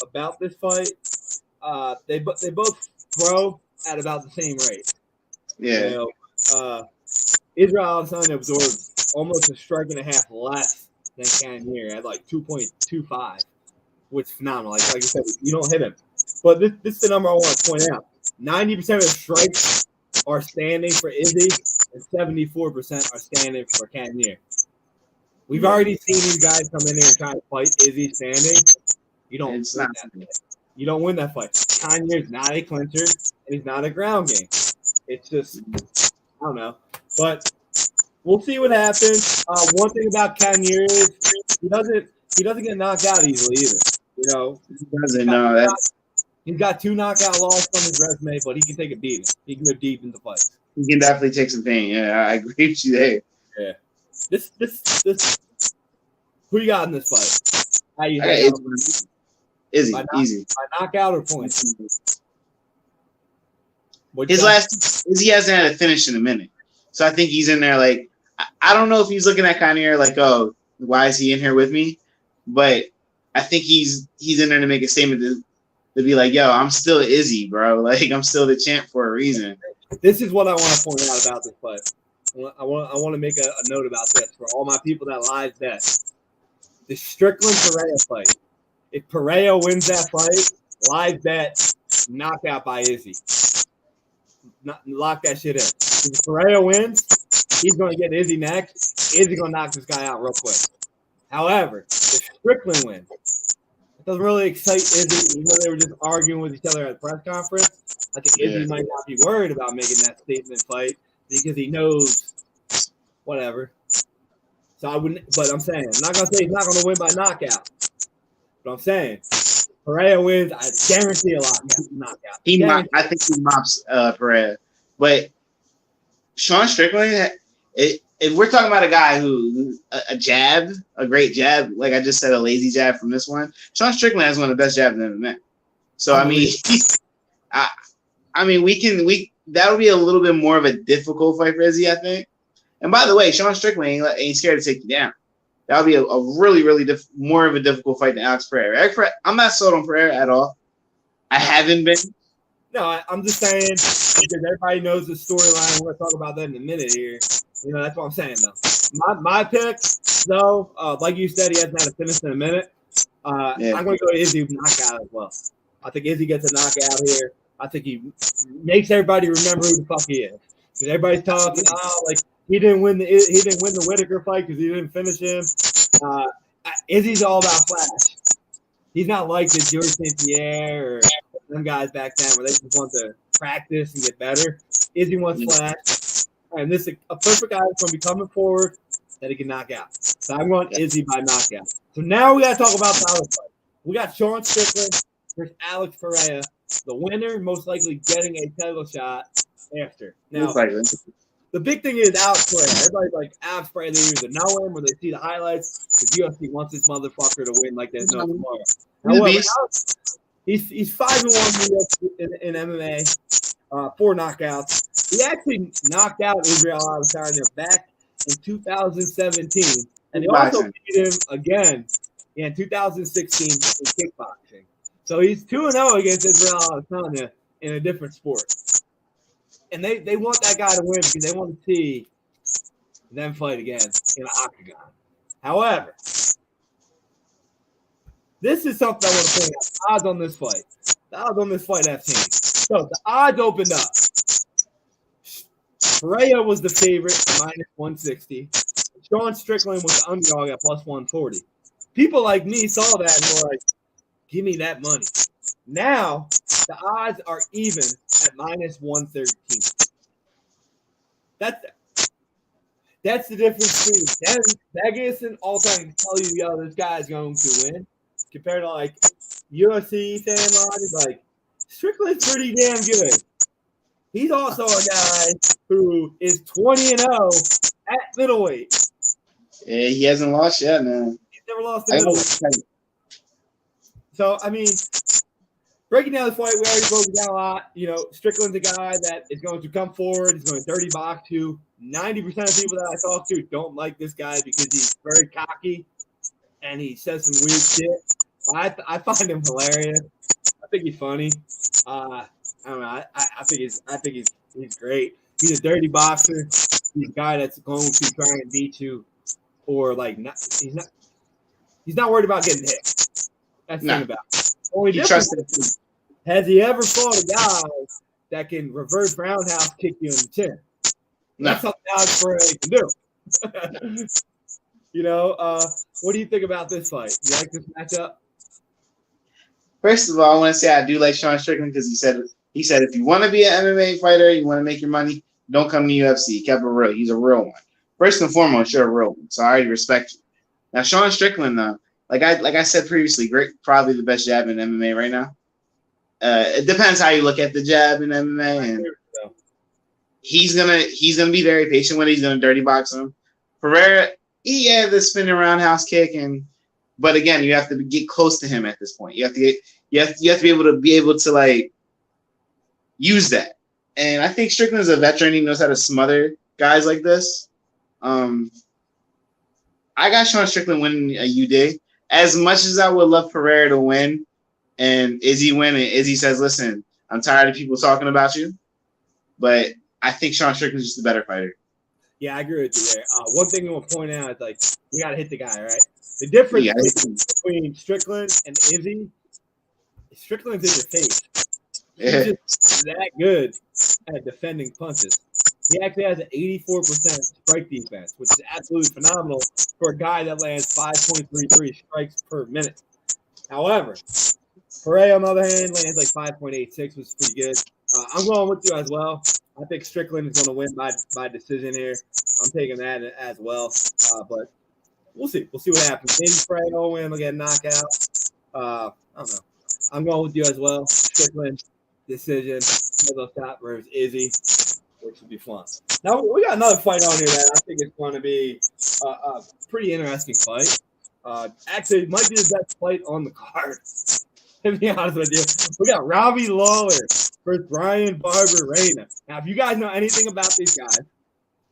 about this fight, they both throw at about the same rate. Yeah. Israel Adesanya absorbs almost a strike and a half less than Cannonier at like 2.25, which is phenomenal. Like I said, you don't hit him. But this is the number I want to point out. 90% of the strikes are standing for Izzy, and 74% are standing for Cannonier. We've already seen these guys come in here and try to fight Izzy standing. You don't win that fight. You don't win that fight. Cannonier's not a clincher, and he's not a ground game. It's just, I don't know. But we'll see what happens. One thing about Cannonier is he doesn't get knocked out easily either. He doesn't know. He's got 2 knockout losses on his resume, but he can take a beating. He can go deep into fights. He can definitely take some pain. Yeah, I agree with you there. Yeah. This. Who you got in this fight? How you Izzy, easy. By knockout or points? Izzy hasn't had a finish in a minute, so I think he's in there. Like, I don't know if he's looking at Connor like, oh, why is he in here with me? But I think he's in there to make a statement to be like, yo, I'm still Izzy, bro. Like, I'm still the champ for a reason. This is what I want to point out about this fight. I want to make a note about this for all my people that live bet. The Strickland-Pereira fight. If Pereira wins that fight, live bet, knockout by Izzy. Lock that shit in. If Pereira wins, he's going to get Izzy next. Izzy going to knock this guy out real quick. However, if Strickland wins, it doesn't really excite Izzy. Even though they were just arguing with each other at the press conference, I think Izzy might not be worried about making that statement fight because he knows whatever. So I wouldn't, but I'm saying, I'm not going to say he's not going to win by knockout. But I'm saying, Pereira wins, I guarantee a knockout. I think he mops Pereira. But Sean Strickland, if we're talking about a guy who a great jab, like I just said, a lazy jab from this one, Sean Strickland has one of the best jabs in MMA. So I mean, that'll be a little bit more of a difficult fight for Izzy, I think. And by the way, Sean Strickland ain't scared to take you down. That'll be a really, really more of a difficult fight than Alex Pereira. I'm not sold on Pereira at all. I haven't been. No, I'm just saying because everybody knows the storyline. We're going to talk about that in a minute here. That's what I'm saying, though. My pick, though, like you said, he hasn't had a finish in a minute. I'm going to go to Izzy knockout as well. I think Izzy gets a knockout here. I think he makes everybody remember who the fuck he is. Because everybody's talking, like he didn't win the Whitaker fight because he didn't finish him. Izzy's all about flash. He's not like the George St. Pierre or them guys back then where they just want to practice and get better. Izzy wants flash. And this is a perfect guy that's going to be coming forward that he can knock out. So I'm going Izzy by knockout. So now we got to talk about the other fight. We got Sean Strickland versus Alex Pereira. The winner most likely getting a title shot after. Now, the big thing is Alex Pereira. Everybody's like, Alex Pereira, they either know him or they see the highlights because UFC wants this motherfucker to win like there's no tomorrow. However, Alex, he's 5-1 in MMA, 4 knockouts. He actually knocked out Israel Adesanya back in 2017, and he also beat him again in 2016 in kickboxing. So he's 2-0 against Israel Adesanya in a different sport. And they want that guy to win because they want to see them fight again in an octagon. However, this is something I want to point out. The odds on this fight. The odds on this fight have changed. So the odds opened up. Pereira was the favorite, minus 160. Sean Strickland was the underdog at plus 140. People like me saw that and were like, give me that money. Now the odds are even at -113. That's the difference between Vegas and all-time can tell you, yo, this guy's going to win. Compared to like UFC fan odds, like Strickland's pretty damn good. He's also a guy who is 20-0 at middleweight. Yeah, he hasn't lost yet, man. He's never lost to middleweight. So I mean, breaking down the fight, we already broke it down a lot. You know, Strickland's a guy that is going to come forward. He's going to dirty box you. 90% of people that I talk to don't like this guy because he's very cocky and he says some weird shit. I find him hilarious. I think he's funny. I don't know. I think he's great. He's a dirty boxer. He's a guy that's going to try and beat you, or like he's not worried about getting hit. That's the thing about it. Only difference has he ever fought a guy that can reverse roundhouse kick you in the chin? That's something Alex Pereira can do. You know, what do you think about this fight? You like this matchup? First of all, I want to say I do like Sean Strickland because he said if you want to be an MMA fighter, you want to make your money, don't come to UFC. He kept it real. He's a real one. First and foremost, you're a real one, so I already respect you. Now, Sean Strickland, though, like I said previously, great, probably the best jab in MMA right now. It depends how you look at the jab in MMA, and he's gonna be very patient when he's gonna dirty box him. Pereira, he had the spinning roundhouse kick, but again, you have to get close to him at this point. You have to be able to like use that. And I think Strickland's a veteran. He knows how to smother guys like this. I got Sean Strickland winning a UD. As much as I would love Pereira to win and Izzy win, and Izzy says, listen, I'm tired of people talking about you. But I think Sean Strickland's just a better fighter. Yeah, I agree with you there. One thing I want to point out is, like, you got to hit the guy, right? The difference between Strickland and Izzy, Strickland's in your face. He's just that good at defending punches. He actually has an 84% strike defense, which is absolutely phenomenal for a guy that lands 5.33 strikes per minute. However, Pereira, on the other hand, lands like 5.86, which is pretty good. I'm going with you as well. I think Strickland is going to win by decision here. I'm taking that as well. But we'll see. We'll see what happens. Maybe Pereira will win. We'll get a knockout. I don't know. I'm going with you as well. Strickland decision. Middle shot versus Izzy, which would be fun. Now, we got another fight on here that I think is going to be a pretty interesting fight. Actually, it might be the best fight on the card. To be honest with you, we got Robbie Lawler versus Bryan Barberena. Now, if you guys know anything about these guys,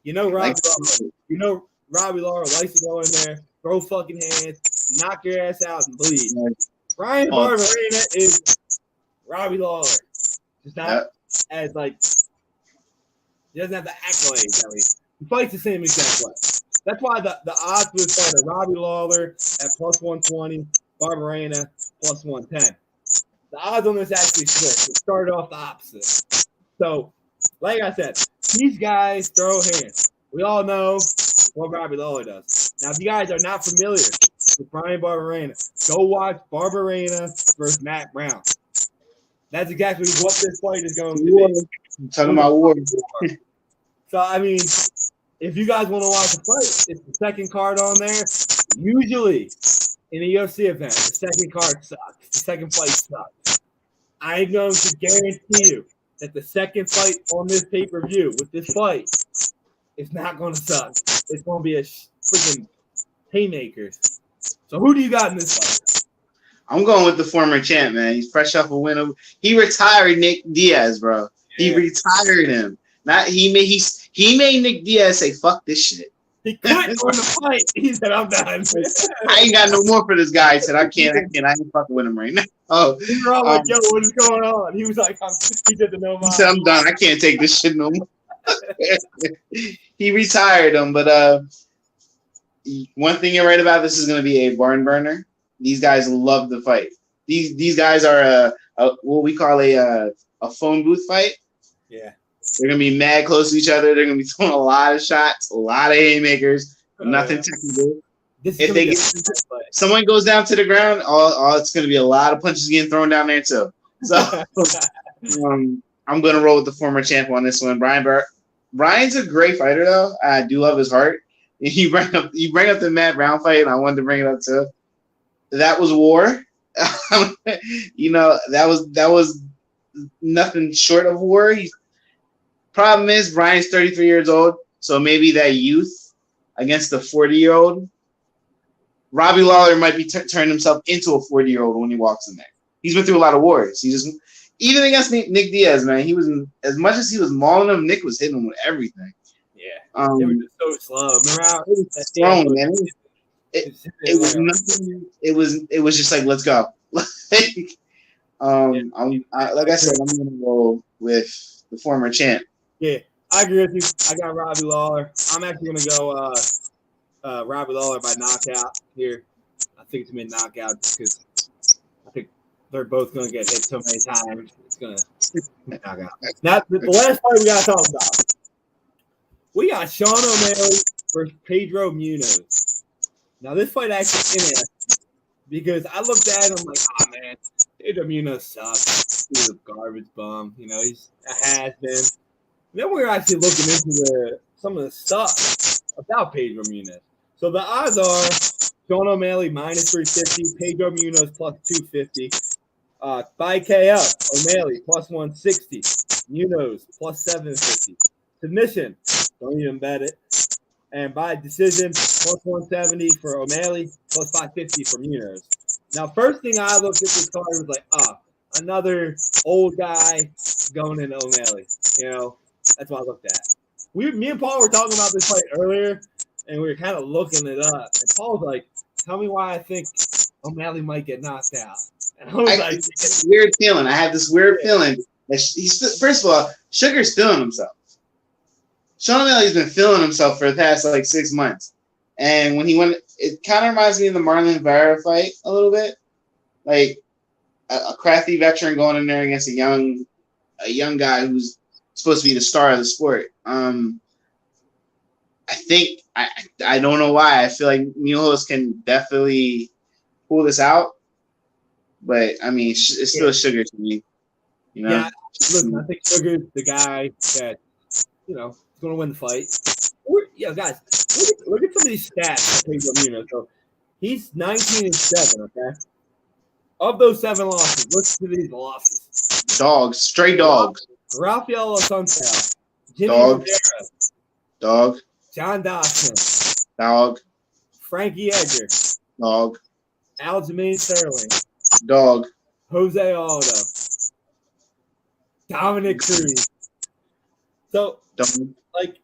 you know Robbie Lawler. You know Robbie Lawler likes to go in there, throw fucking hands, knock your ass out, and bleed. Bryan Barberena is Robbie Lawler. Just not as like he doesn't have the accolades. At least he fights the same exact way. That's why the odds for this fight are Robbie Lawler at +120, Barberena +110. The odds on this actually switched. It started off the opposite. So, like I said, these guys throw hands. We all know what Robbie Lawler does. Now, if you guys are not familiar with Bryan Barberena, go watch Barberena versus Matt Brown. That's exactly what this fight is going to be. Talking about war. So, I mean, if you guys want to watch the fight, it's the second card on there. Usually, in a UFC event, the second card sucks. The second fight sucks. I'm going to guarantee you that the second fight on this pay-per-view with this fight is not going to suck. It's going to be a freaking haymakers. So who do you got in this fight? I'm going with the former champ, man. He's fresh off a win. He retired Nick Diaz, bro. Yeah. He retired him. He made Nick Diaz say, fuck this shit. He quit on the fight. He said, I'm done. I ain't got no more for this guy. He said, I ain't fucking with him right now. Oh, we were all like, yo, what is going on? He was like, he did the no mind. He said, I'm done. I can't take this shit no more. He retired him, but one thing you're right about, this is going to be a barn burner. These guys love the fight. These guys are what we call a phone booth fight. Yeah. They're going to be mad close to each other. They're going to be throwing a lot of shots, a lot of haymakers, nothing technical. If they someone goes down to the ground, all it's going to be a lot of punches getting thrown down there too. So I'm going to roll with the former champ on this one. Brian's a great fighter, though. I do love his heart. You bring up the Matt Brown fight, and I wanted to bring it up too. That was war. That was nothing short of war. Problem is, Brian's 33 years old, so maybe that youth against the 40-year-old. Robbie Lawler might be turning himself into a 40-year-old when he walks in there. He's been through a lot of wars. Even against Nick Diaz, man, as much as he was mauling him, Nick was hitting him with everything. Yeah, it was just so slow. Remember how it was strong, man. It was nothing. It was just like, let's go. Like I said, I'm gonna go with the former champ. Yeah, I agree with you. I got Robbie Lawler. I'm actually gonna go Robbie Lawler by knockout here. I think it's mid-knockout because I think they're both gonna get hit so many times. It's gonna knock out. Now the last fight we gotta talk about. We got Sean O'Malley versus Pedro Munoz. Now, this fight actually interesting because I looked at it and I'm like, oh, man, Pedro Munoz sucks. He's a garbage bum. He's a has-been. And then we were actually looking into some of the stuff about Pedro Munoz. So the odds are Sean O'Malley minus 350, Pedro Munoz plus 250. By KO, O'Malley plus 160, Munoz plus 750. Submission, don't even bet it. And by decision, plus 170 for O'Malley, plus 550 for Munoz. Now, first thing I looked at this card was like, another old guy going in O'Malley. That's what I looked at. Me and Paul were talking about this fight earlier, and we were kind of looking it up. And Paul was like, tell me why I think O'Malley might get knocked out. And I was like, it's this weird feeling. I have this weird feeling that first of all, Sugar's feeling himself. Sean O'Malley's been feeling himself for the past 6 months. And when he went, it kind of reminds me of the Marlon Vera fight a little bit. Like a crafty veteran going in there against a young guy who's supposed to be the star of the sport. I think, I don't know why. I feel like Munoz can definitely pull this out. But, I mean, it's still Sugar to me. Yeah, listen, I think Sugar's the guy that, going to win the fight. Guys, look at some of these stats. So he's 19-7. Okay, of those 7 losses, listen to these losses. Dogs, stray dogs. Rafael Assunção, Jimmy Dog. Rivera, Dog. John Dawson, Dog. Frankie Edgar, Dog. Aljamain Sterling, Dog. Jose Aldo, Dominic Cruz. So,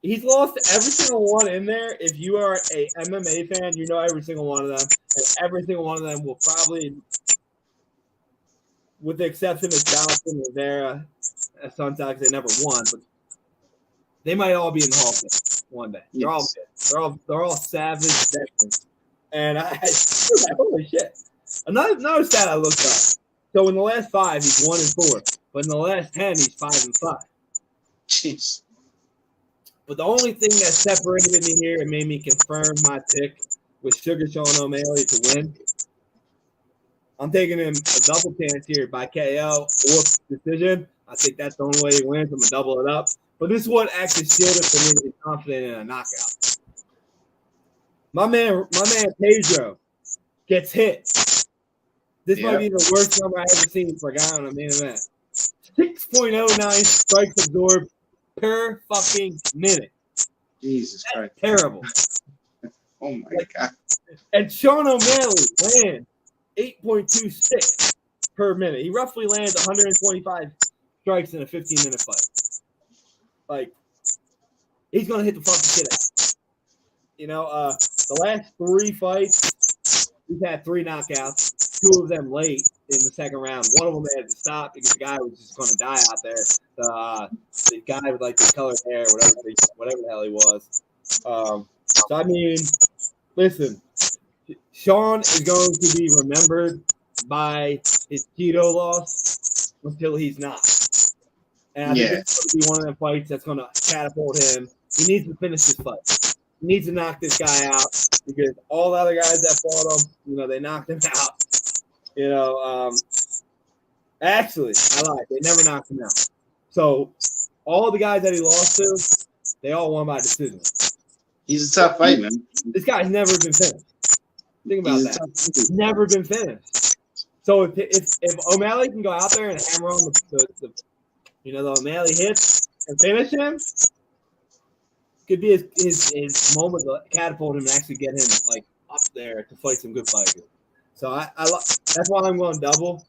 he's lost every single one in there. If you are a MMA fan, you know every single one of them. And every single one of them will probably, with the exception of Johnson, Rivera, sometimes they never won, but they might all be in the Hall of Fame one day. They're all good. They're all savage veterans. And I was like, holy shit. Another stat I looked up. So in the last 5, he's 1-4. But in the last 10, he's 5-5. Jeez. But the only thing that separated me here and made me confirm my pick was Sugar Sean O'Malley to win. I'm taking him a double chance here by KO or decision. I think that's the only way he wins. I'm going to double it up. But this is what actually shielded for me to be confident in a knockout. My man Pedro gets hit. This might be the worst number I've ever seen for a guy on a main event. 6.09 strikes absorbed per fucking minute. Jesus Christ. Terrible. Oh my God. And Sean O'Malley lands 8.26 per minute. He roughly lands 125 strikes in a 15-minute fight. He's going to hit the fucking shit out. The last 3 fights, he's had 3 knockouts, 2 of them late in the second round. One of them they had to stop because the guy was just going to die out there. The guy with the colored hair, whatever the hell he was. So I mean, listen, Sean is going to be remembered by his Tito loss until he's not. And I think it's going to be one of them fights that's going to catapult him. He needs to finish this fight. He needs to knock this guy out because all the other guys that fought him, they knocked him out. Actually, I lied. They never knocked him out. So all the guys that he lost to, they all won by decision. He's a tough fight, man. This guy's never been finished. Think about that. He's never been finished. So if O'Malley can go out there and hammer on the O'Malley hits and finish him, could be his moment to catapult him and actually get him like up there to fight some good fighters. So that's why I'm going double,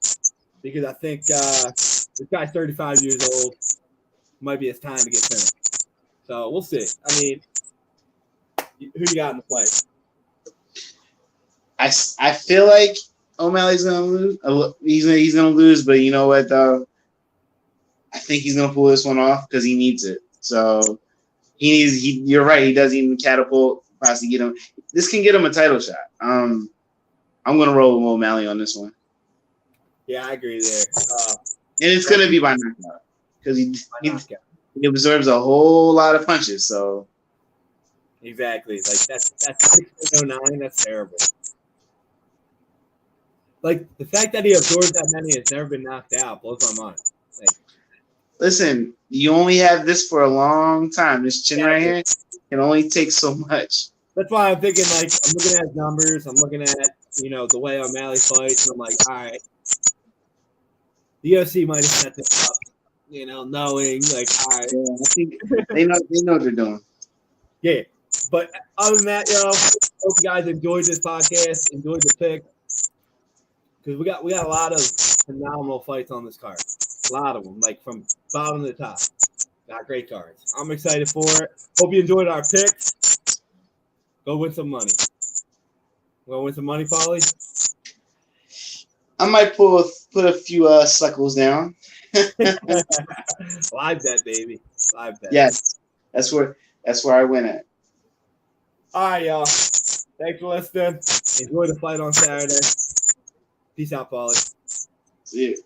because I think this guy's 35 years old. Might be his time to get finished. So we'll see. I mean, who you got in the fight? I feel like O'Malley's gonna lose. He's gonna lose, but you know what though? I think he's gonna pull this one off because he needs it. So you're right. He does even catapult, possibly get him. This can get him a title shot. I'm gonna roll with O'Malley on this one. Yeah, I agree there. And it's gonna be by knockout because he absorbs a whole lot of punches. So exactly, like that's 1609. That's terrible. Like the fact that he absorbs that many has never been knocked out blows my mind. Like, listen, you only have this for a long time. This chin right here can only take so much. That's why I'm thinking, like, I'm looking at his numbers. I'm looking at, the way O'Malley fights. And I'm like, all right, the UFC might have set this up, knowing, like, all right. Yeah, I think they know what they're doing. Yeah. But other than that, hope you guys enjoyed this podcast, enjoyed the pick. Because we got a lot of phenomenal fights on this card. A lot of them, like from bottom to top. Got great cards. I'm excited for it. Hope you enjoyed our picks. Go win some money. Want to win some money, Paulie? I might put a few suckles down. Live bet, baby. Live bet. Yes, that's where I win at. All right, y'all. Thanks for listening. Enjoy the fight on Saturday. Peace out, Paulie. See you.